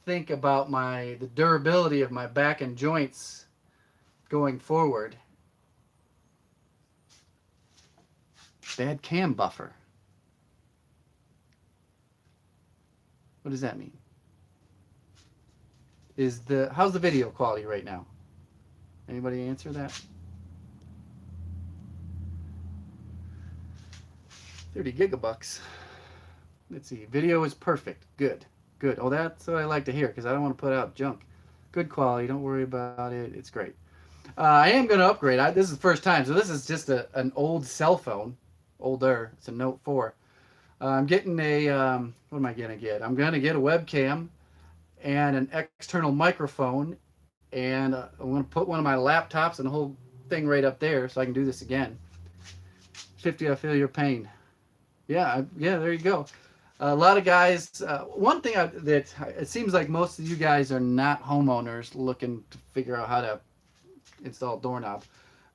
think about the durability of my back and joints going forward. Bad cam buffer. What does that mean? How's the video quality right now? Anybody answer that? 30 gigabucks. Let's see. Video is perfect. Good. Good. Oh, that's what I like to hear because I don't want to put out junk. Good quality. Don't worry about it. It's great. I am going to upgrade. This is the first time, so this is just an old cell phone. Older. It's a Note 4. I'm getting what am I going to get? I'm going to get a webcam and an external microphone, and I'm going to put one of my laptops and the whole thing right up there so I can do this again. 50, I feel your pain. Yeah, there you go. A lot of guys, one thing that it seems like most of you guys are not homeowners looking to figure out how to install a doorknob.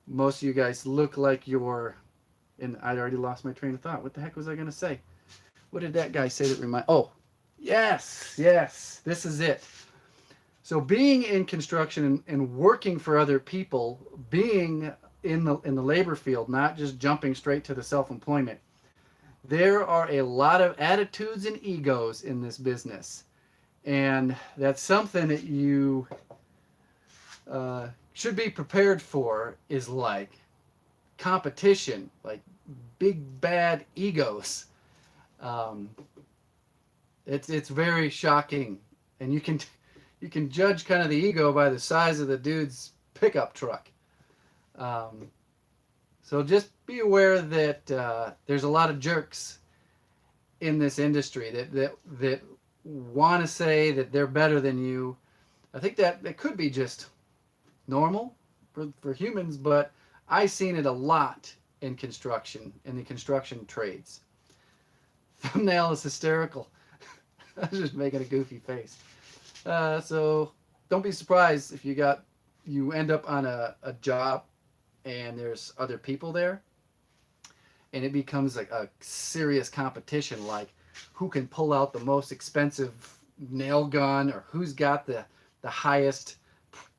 Most of you guys look like you're, and I already lost my train of thought. What the heck was I going to say? What did that guy say that oh, yes, this is it. So being in construction and working for other people, being in the labor field, not just jumping straight to the self-employment, there are a lot of attitudes and egos in this business. And that's something that you should be prepared for, is like competition, like big bad egos. It's very shocking. And you can judge kind of the ego by the size of the dude's pickup truck. So just be aware that there's a lot of jerks in this industry that want to say that they're better than you. I think that it could be just normal for humans, but I've seen it a lot in construction, in the construction trades. Thumbnail is hysterical. I was just making a goofy face. So don't be surprised if you end up on a job and there's other people there, and it becomes like a serious competition, like who can pull out the most expensive nail gun, or who's got the highest,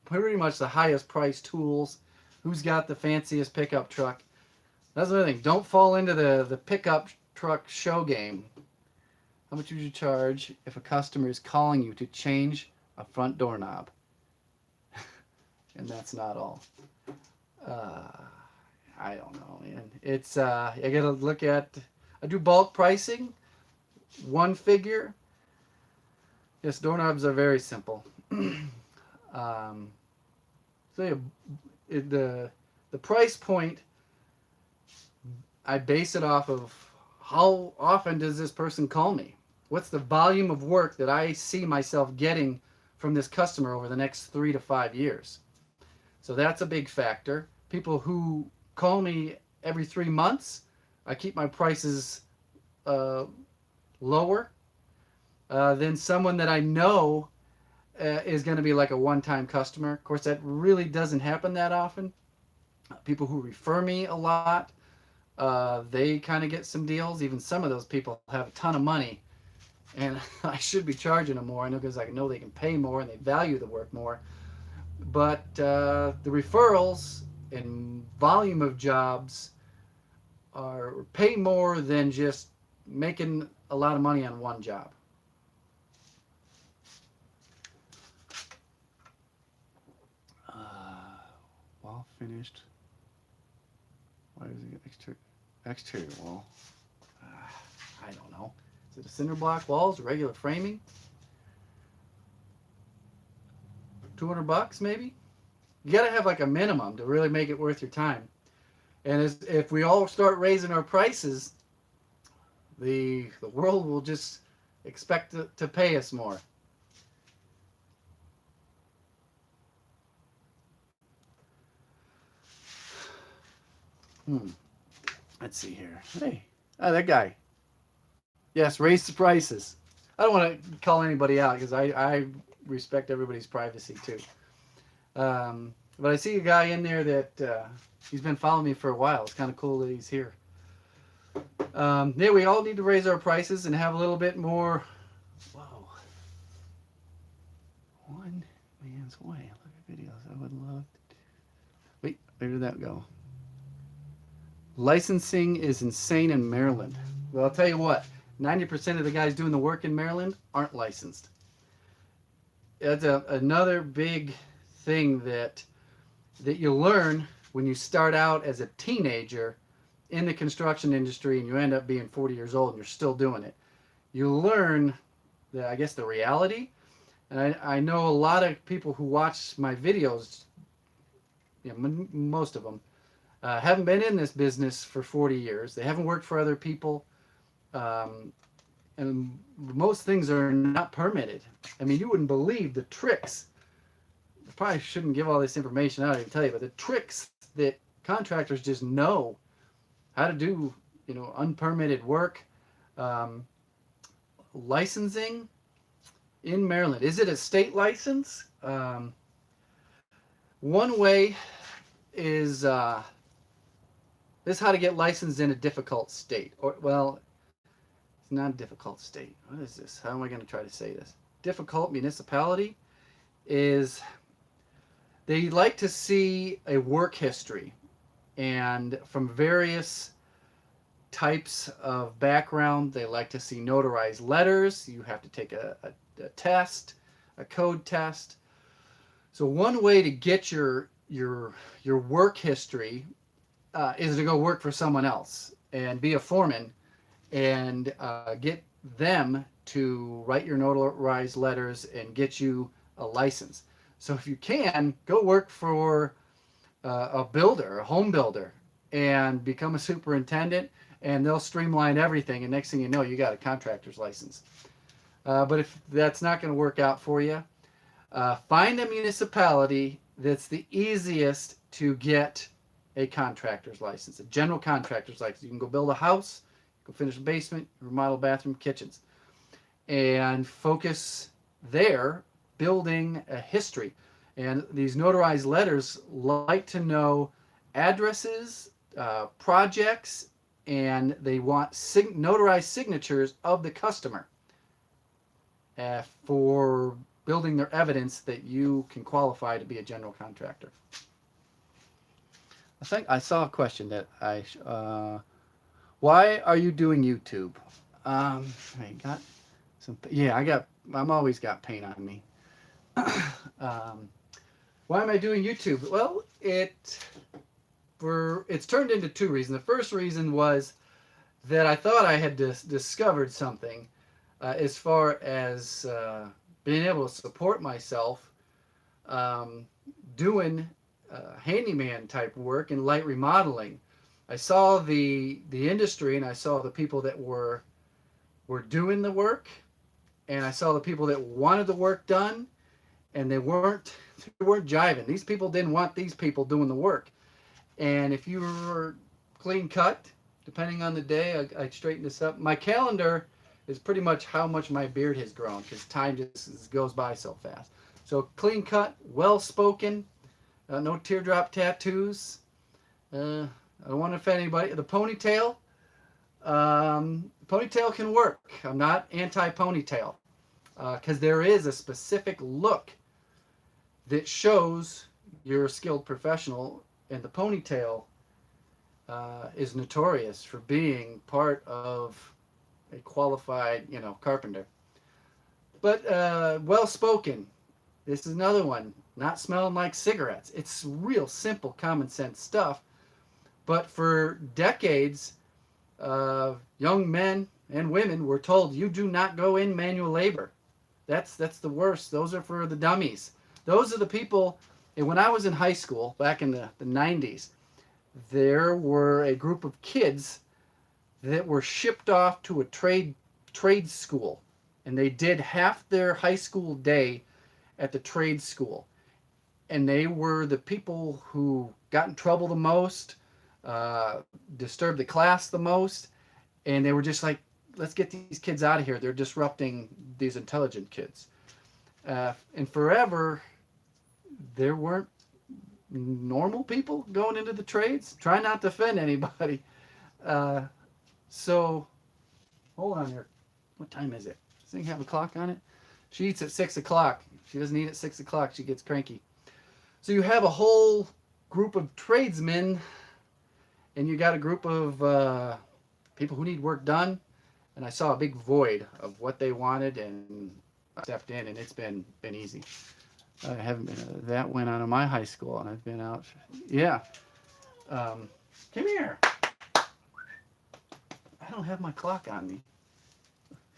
pretty much the highest price tools, who's got the fanciest pickup truck. That's another thing. Don't fall into the pickup truck show game. How much would you charge if a customer is calling you to change a front doorknob? And that's not all. I don't know, man. It's I gotta look at. I do bulk pricing, one figure. Yes, doorknobs are very simple. So yeah, the price point, I base it off of how often does this person call me? What's the volume of work that I see myself getting from this customer over the next 3 to 5 years? So that's a big factor. People who call me every 3 months, I keep my prices lower than someone that I know is going to be like a one-time customer. Of course, that really doesn't happen that often. People who refer me a lot, they kind of get some deals. Even some of those people have a ton of money, and I should be charging them more. I know, because I know they can pay more and they value the work more. But the referrals and volume of jobs pay more than just making a lot of money on one job. Wall finished. Why is it exterior wall? I don't know. Is it a cinder block walls, regular framing? $200 maybe? You got to have like a minimum to really make it worth your time. And if we all start raising our prices, the world will just expect to pay us more. Let's see here. Hey, that guy. Yes, raise the prices. I don't want to call anybody out because I respect everybody's privacy too. But I see a guy in there that he's been following me for a while. It's kind of cool that he's here. Yeah, we all need to raise our prices and have a little bit more. Whoa. One man's way. Look at videos. I would love to. Wait, where did that go? Licensing is insane in Maryland. Well, I'll tell you what. 90% of the guys doing the work in Maryland aren't licensed. That's another big thing that you learn when you start out as a teenager in the construction industry and you end up being 40 years old and you're still doing it. You learn, I guess, the reality. And I know a lot of people who watch my videos, you know, most of them, haven't been in this business for 40 years. They haven't worked for other people. And most things are not permitted. I mean, you wouldn't believe the tricks. I probably shouldn't give all this information out, I can tell you, but the tricks that contractors just know how to do, you know, unpermitted work. Licensing in Maryland. Is it a state license? One way is how to get licensed in a difficult state. Or, well, it's not a difficult state. What is this? How am I going to try to say this? Difficult municipality is they like to see a work history, and from various types of background. They like to see notarized letters. You have to take a test, a code test. So one way to get your work history is to go work for someone else and be a foreman and get them to write your notarized letters and get you a license. So if you can, go work for a builder, a home builder, and become a superintendent, and they'll streamline everything, and next thing you know, you got a contractor's license. But if that's not going to work out for you, find a municipality that's the easiest to get a contractor's license, a general contractor's license. You can go build a house, go finish a basement, remodel bathroom, kitchens, and focus there, building a history. And these notarized letters like to know addresses, projects, and they want notarized signatures of the customer for building their evidence that you can qualify to be a general contractor. I think I saw a question that why are you doing YouTube? I got some, yeah, I'm always got paint on me. Why am I doing YouTube? Well, it's turned into two reasons. The first reason was that I thought I had discovered something as far as being able to support myself doing handyman type work and light remodeling. I saw the industry, and I saw the people that were doing the work, and I saw the people that wanted the work done, and they weren't jiving. These people didn't want these people doing the work. And if you were clean cut, depending on the day, I'd straighten this up. My calendar is pretty much how much my beard has grown, because time just goes by so fast. So clean cut, well spoken, no teardrop tattoos. I don't want to offend anybody. The ponytail, ponytail can work. I'm not anti-ponytail, because there is a specific look that shows you're a skilled professional, and the ponytail is notorious for being part of a qualified, carpenter. But well spoken. This is another one. Not smelling like cigarettes. It's real simple, common sense stuff. But for decades, young men and women were told, you do not go in manual labor. That's the worst. Those are for the dummies. Those are the people. And when I was in high school back in the 90s, there were a group of kids that were shipped off to a trade school, and they did half their high school day at the trade school. And they were the people who got in trouble the most, disturbed the class the most, and they were just like, let's get these kids out of here. They're disrupting these intelligent kids. And forever, there weren't normal people going into the trades. Try not to offend anybody. So, hold on here. What time is it? Does this thing have a clock on it? She eats at 6 o'clock. She doesn't eat at 6 o'clock. She gets cranky. So you have a whole group of tradesmen, and you got a group of people who need work done. And I saw a big void of what they wanted, and I stepped in, and it's been easy. I haven't been. That went on in my high school, and I've been out. Yeah. Come here. I don't have my clock on me.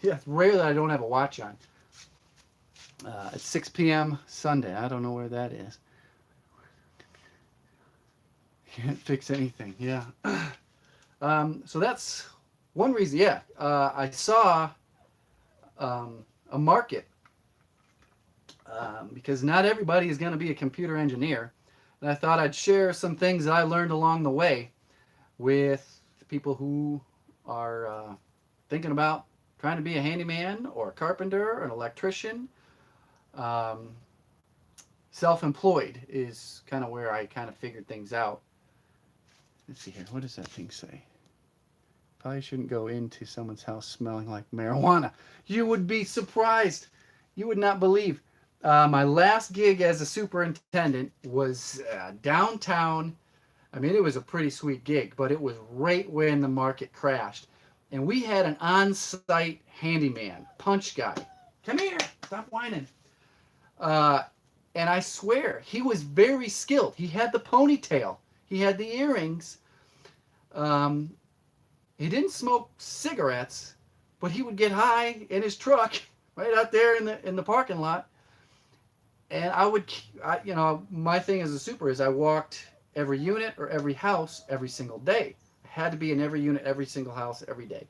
Yeah, it's rare that I don't have a watch on. It's 6 p.m. Sunday. I don't know where that is. Can't fix anything. Yeah. So that's one reason. Yeah. I saw a market because not everybody is going to be a computer engineer. And I thought I'd share some things that I learned along the way with people who are thinking about trying to be a handyman or a carpenter or an electrician. Self-employed is kind of where I kind of figured things out. Let's see here. What does that thing say? Probably shouldn't go into someone's house smelling like marijuana. You would be surprised. You would not believe. My last gig as a superintendent was downtown. I mean, it was a pretty sweet gig, but it was right when the market crashed. And we had an on-site handyman, punch guy. Come here. Stop whining. And I swear, he was very skilled. He had the ponytail. He had the earrings. He didn't smoke cigarettes, but he would get high in his truck right out there in the parking lot. And my thing as a super is I walked every unit or every house every single day. I had to be in every unit, every single house, every day.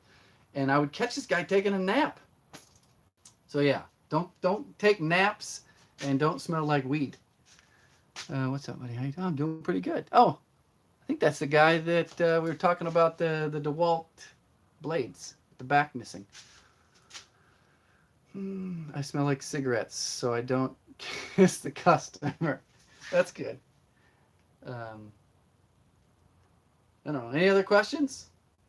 And I would catch this guy taking a nap. So yeah, don't take naps and don't smell like weed. What's up, buddy? How you doing? I'm doing pretty good. Oh, I think that's the guy that we were talking about, the DeWalt blades, the back missing. I smell like cigarettes, so I don't kiss the customer. That's good. I don't know. Any other questions?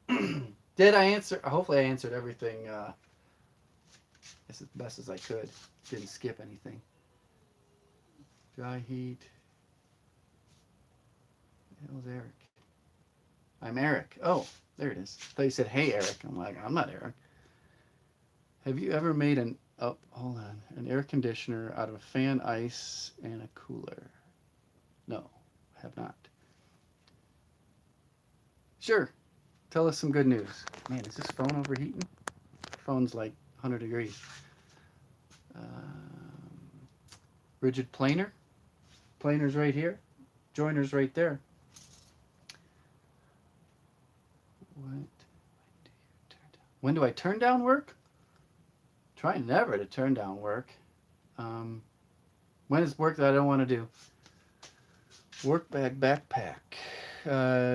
Did I answer? Hopefully I answered everything as best as I could. Didn't skip anything. Dry heat. How's Eric? I'm Eric. Oh, there it is. I thought you said, hey, Eric. I'm like, I'm not Eric. Have you ever made an air conditioner out of a fan, ice, and a cooler? No, have not. Sure. Tell us some good news. Man, is this phone overheating? Phone's like 100 degrees. Rigid planer. Planer's right here. Joiner's right there. When do I turn down work? Try never to turn down work. When is work that I don't want to do? Work bag backpack.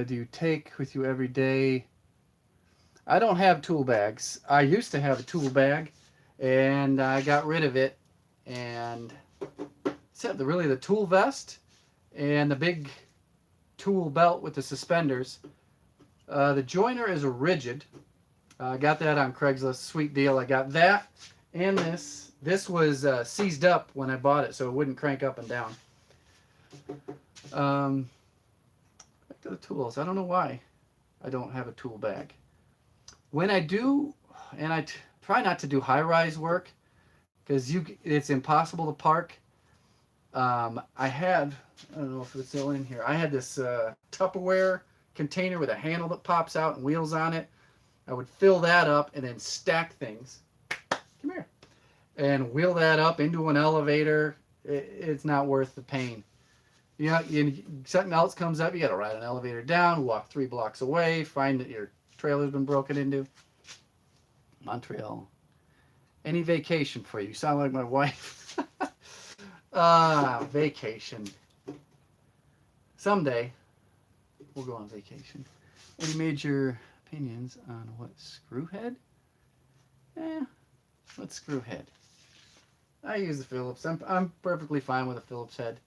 Do you take with you every day? I don't have tool bags. I used to have a tool bag, and I got rid of it. And except the tool vest and the big tool belt with the suspenders. The joiner is a rigid. I got that on Craigslist. Sweet deal. I got that and this. This was seized up when I bought it, so it wouldn't crank up and down. Back to the tools. I don't know why I don't have a tool bag. When I do, and I try not to do high-rise work because it's impossible to park. I don't know if it's still in here. I had this Tupperware container with a handle that pops out and wheels on it. I would fill that up and then stack things. Come here. And wheel that up into an elevator. It's not worth the pain. Something else comes up, you got to ride an elevator down, walk 3 blocks away, find that your trailer's been broken into. Montreal. Any vacation for you? You sound like my wife. Vacation. Someday, we'll go on vacation. Any major opinions on what screwhead? What screwhead? I use the Phillips. I'm perfectly fine with a Phillips head.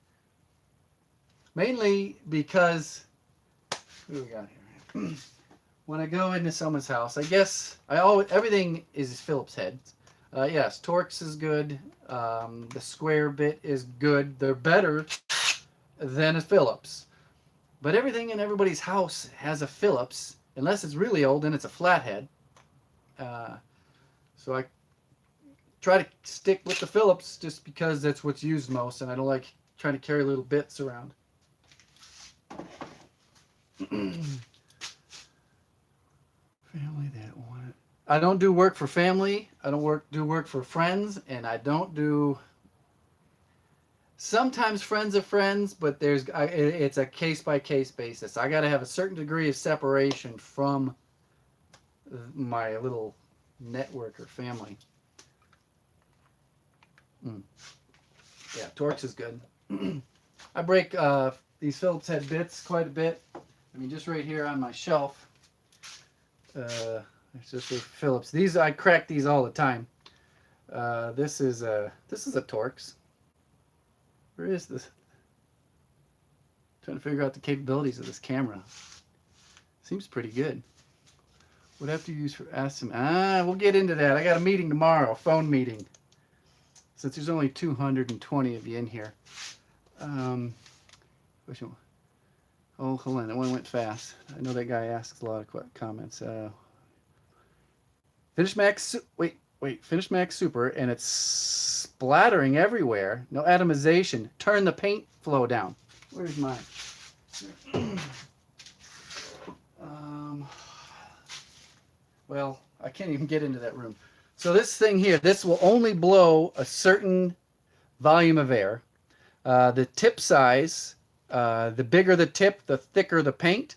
Mainly because, what do we got here? When I go into someone's house, I guess everything is Phillips heads. Yes, Torx is good. The square bit is good. They're better than a Phillips. But everything in everybody's house has a Phillips, unless it's really old and it's a flathead. So I try to stick with the Phillips just because that's what's used most, and I don't like trying to carry little bits around. Family that want. I don't do work for family. I don't do work for friends, and I don't do. Sometimes friends of friends, but it's a case by case basis. I got to have a certain degree of separation from my little network or family. Yeah, Torx is good. I break these Phillips head bits quite a bit. I mean, just right here on my shelf. It's just with Phillips. I crack these all the time. This is a Torx. Where is this? Trying to figure out the capabilities of this camera. Seems pretty good. What do I have to use for asthma? We'll get into that. I got a meeting tomorrow, a phone meeting. Since there's only 220 of you in here. Oh, hold on. That one went fast. I know that guy asks a lot of comments. Finish Max Super, and it's splattering everywhere. No atomization. Turn the paint flow down. Where's mine? Well, I can't even get into that room. So this thing here, this will only blow a certain volume of air. The tip size, the bigger the tip, the thicker the paint.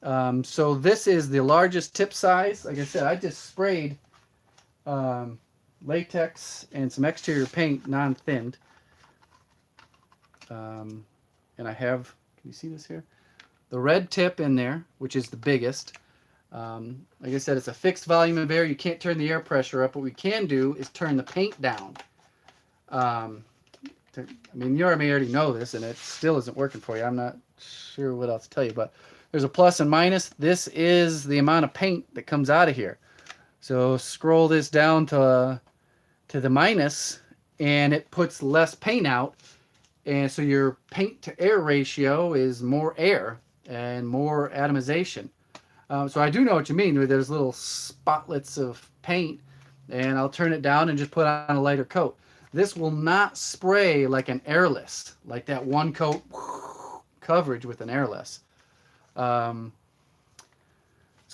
So this is the largest tip size. Like I said, I just sprayed latex and some exterior paint, non-thinned. And I have, can you see this here? The red tip in there, which is the biggest. Like I said, it's a fixed volume of air. You can't turn the air pressure up. What we can do is turn the paint down. I mean, you may already know this, and it still isn't working for you. I'm not sure what else to tell you, but there's a plus and minus. This is the amount of paint that comes out of here. So scroll this down to the minus, and it puts less paint out. And so your paint to air ratio is more air and more atomization. So I do know what you mean. There's little spotlets of paint, and I'll turn it down and just put on a lighter coat. This will not spray like an airless, like that one coat coverage with an airless. So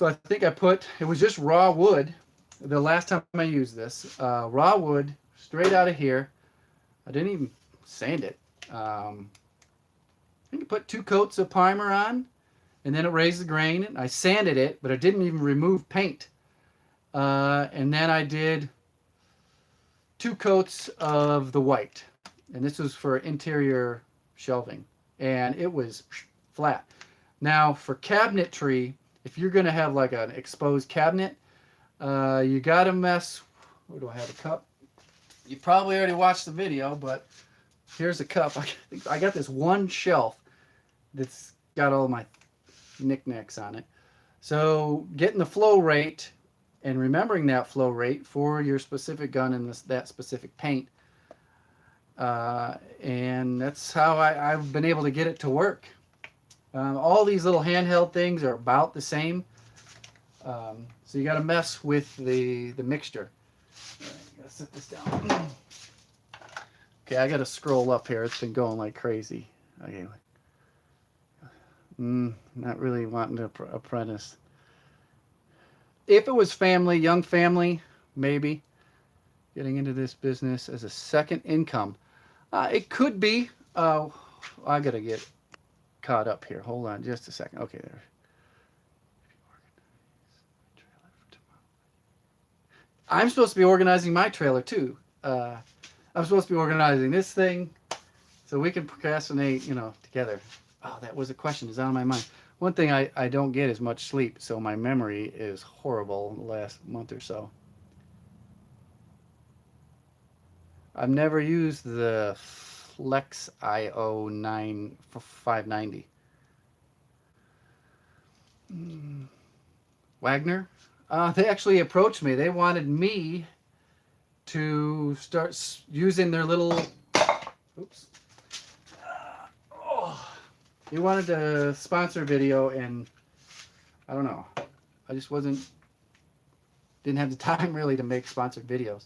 I think it was just raw wood. The last time I used this, raw wood straight out of here. I didn't even sand it. I think I put 2 coats of primer on, and then it raised the grain. I sanded it, but I didn't even remove paint. And then I did 2 coats of the white, and this was for interior shelving, and it was flat. Now for cabinetry, if you're going to have like an exposed cabinet, you got to mess. Where do I have a cup? You probably already watched the video, but here's a cup. I got this one shelf that's got all my knickknacks on it. So getting the flow rate and remembering that flow rate for your specific gun and that specific paint. And that's how I've been able to get it to work. All these little handheld things are about the same. So you got to mess with the mixture. All right, gotta set this down. Okay, I got to scroll up here. It's been going like crazy. Okay. Not really wanting to apprentice. If it was family, young family, maybe getting into this business as a second income. It could be. I gotta get caught up here. Hold on just a second. Okay, there. I'm supposed to be organizing my trailer too. I'm supposed to be organizing this thing so we can procrastinate, together. Oh, that was a question. It's on my mind. One thing I don't get is much sleep, so my memory is horrible the last month or so. I've never used the Flex IO 590. Wagner? They actually approached me. They wanted me to start using their little. Oops. He wanted to sponsor video, and I don't know. I just didn't have the time really to make sponsored videos.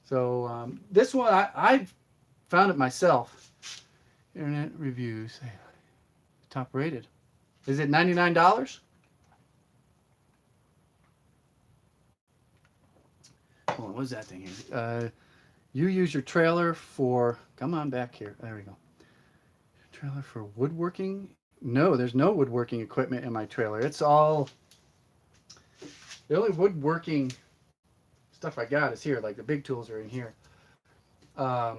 So this one, I found it myself. Internet reviews, top rated. Is it $99? Hold on, what is that thing here? You use your trailer for. Come on back here. There we go. Trailer for woodworking? No, there's no woodworking equipment in my trailer. It's all. The only woodworking stuff I got is here. Like the big tools are in here. What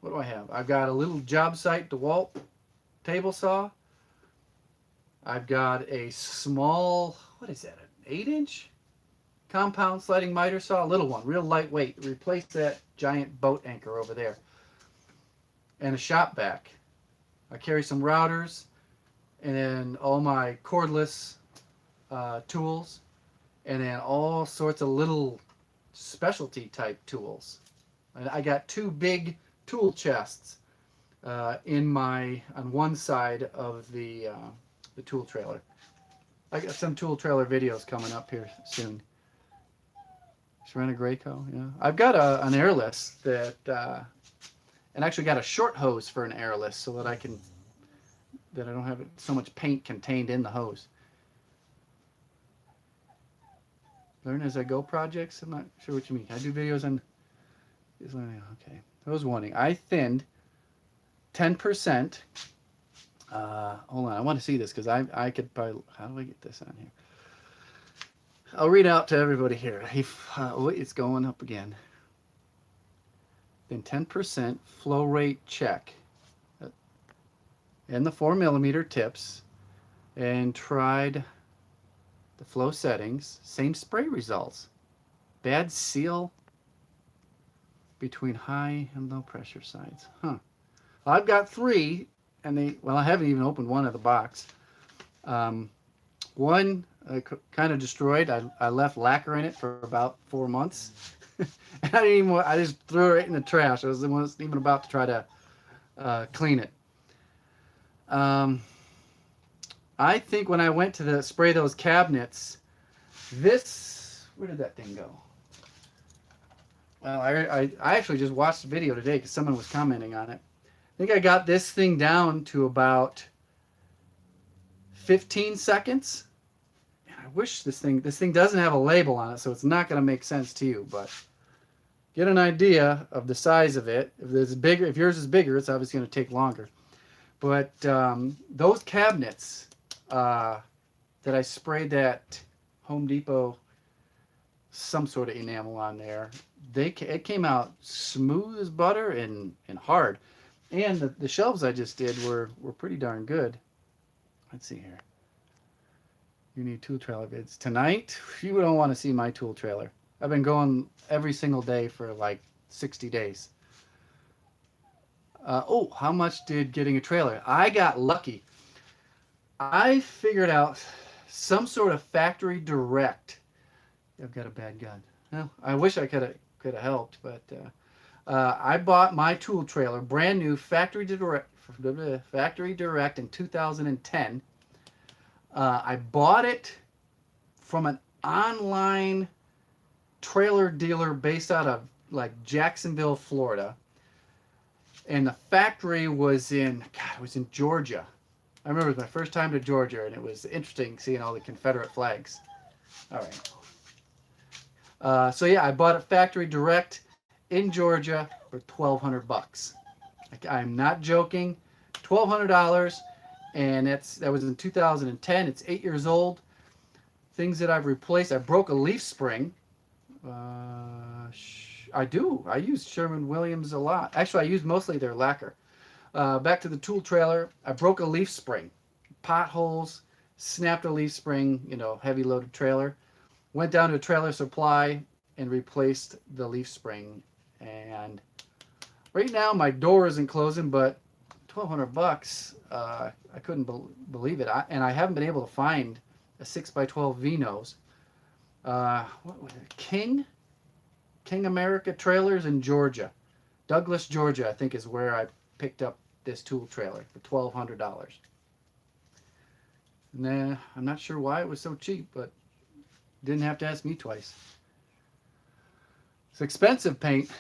do I have? I've got a little job site DeWalt table saw. I've got a small, what is that, an 8-inch compound sliding miter saw, a little one, real lightweight. Replace that giant boat anchor over there. And a shop vac. I carry some routers and then all my cordless tools and then all sorts of little specialty type tools. And I got 2 big tool chests on one side of the tool trailer. I got some tool trailer videos coming up here soon. Serena Graco, yeah. I've got an airless that, and actually got a short hose for an airless so that I don't have so much paint contained in the hose. Learn as I go projects. I'm not sure what you mean. I do videos on. Okay, hose warning. I thinned 10%. Hold on, I want to see this because I could probably. How do I get this on here? I'll read out to everybody here. It's going up again. Then 10% flow rate check. And the 4mm tips. And tried the flow settings. Same spray results. Bad seal between high and low pressure sides. Huh. Well, I've got 3, and I haven't even opened one of the box. One kind of destroyed. I left lacquer in it for about 4 months. And I just threw it right in the trash. I wasn't even about to try to clean it. I think when I went to spray those cabinets, where did that thing go? Well, I actually just watched the video today because someone was commenting on it. I think I got this thing down to about 15 seconds. And I wish this thing doesn't have a label on it, so it's not going to make sense to you, but get an idea of the size of it. If yours is bigger, it's obviously going to take longer. But those cabinets that I sprayed that Home Depot some sort of enamel on there, it came out smooth as butter and hard. And the shelves I just did were pretty darn good. Let's see here. You need tool trailer vids. Tonight, you don't want to see my tool trailer. I've been going every single day for like 60 days. How much did getting a trailer? I got lucky. I figured out some sort of factory direct. I've got a bad gun. Well, I wish I could have helped, but I bought my tool trailer brand new factory direct in 2010. I bought it from an online trailer dealer based out of like Jacksonville, Florida. And the factory was in Georgia. I remember it was my first time to Georgia, and it was interesting seeing all the Confederate flags. All right. So yeah, I bought it factory direct in Georgia for $1,200. I'm not joking. $1,200, and that was in 2010. It's 8 years old. Things that I've replaced. I broke a leaf spring. I do. I use Sherwin-Williams a lot. Actually, I use mostly their lacquer. Back to the tool trailer. I broke a leaf spring. Potholes. Snapped a leaf spring. Heavy loaded trailer. Went down to a Trailer Supply and replaced the leaf spring. And right now my door isn't closing, but $1,200. I couldn't believe it. And I haven't been able to find a 6x12 V-nose. What was it? King America Trailers in Georgia. Douglas, Georgia, I think is where I picked up this tool trailer for $1,200. Nah, I'm not sure why it was so cheap, but didn't have to ask me twice. It's expensive paint.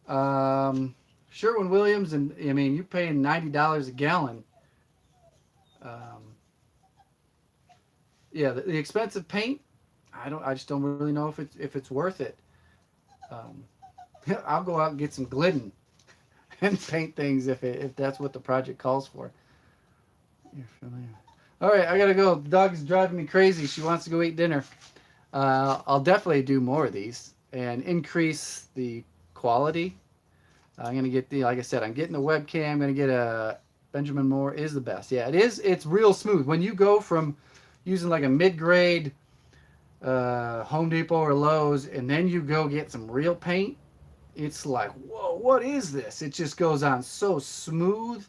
Sherwin-Williams, and I mean, you're paying $90 a gallon. Um, yeah, the expensive paint. I just don't really know if it's worth it. Um, I'll go out and get some Glidden and paint things if that's what the project calls for. You're familiar. All right, I gotta go. The dog is driving me crazy. She wants to go eat dinner. I'll definitely do more of these and increase the quality. I'm gonna get like I said, I'm getting the webcam. I'm gonna get a Benjamin Moore is the best. Yeah, it is. It's real smooth. When you go from using like a mid-grade Home Depot or Lowe's, and then you go get some real paint, it's like, whoa, what is this? It just goes on so smooth,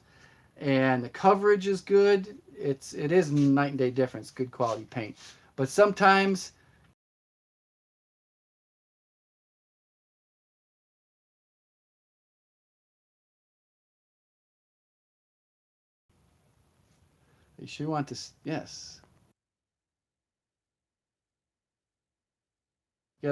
and the coverage is good. It is night and day difference. Good quality paint, but sometimes you sure want to. Yes.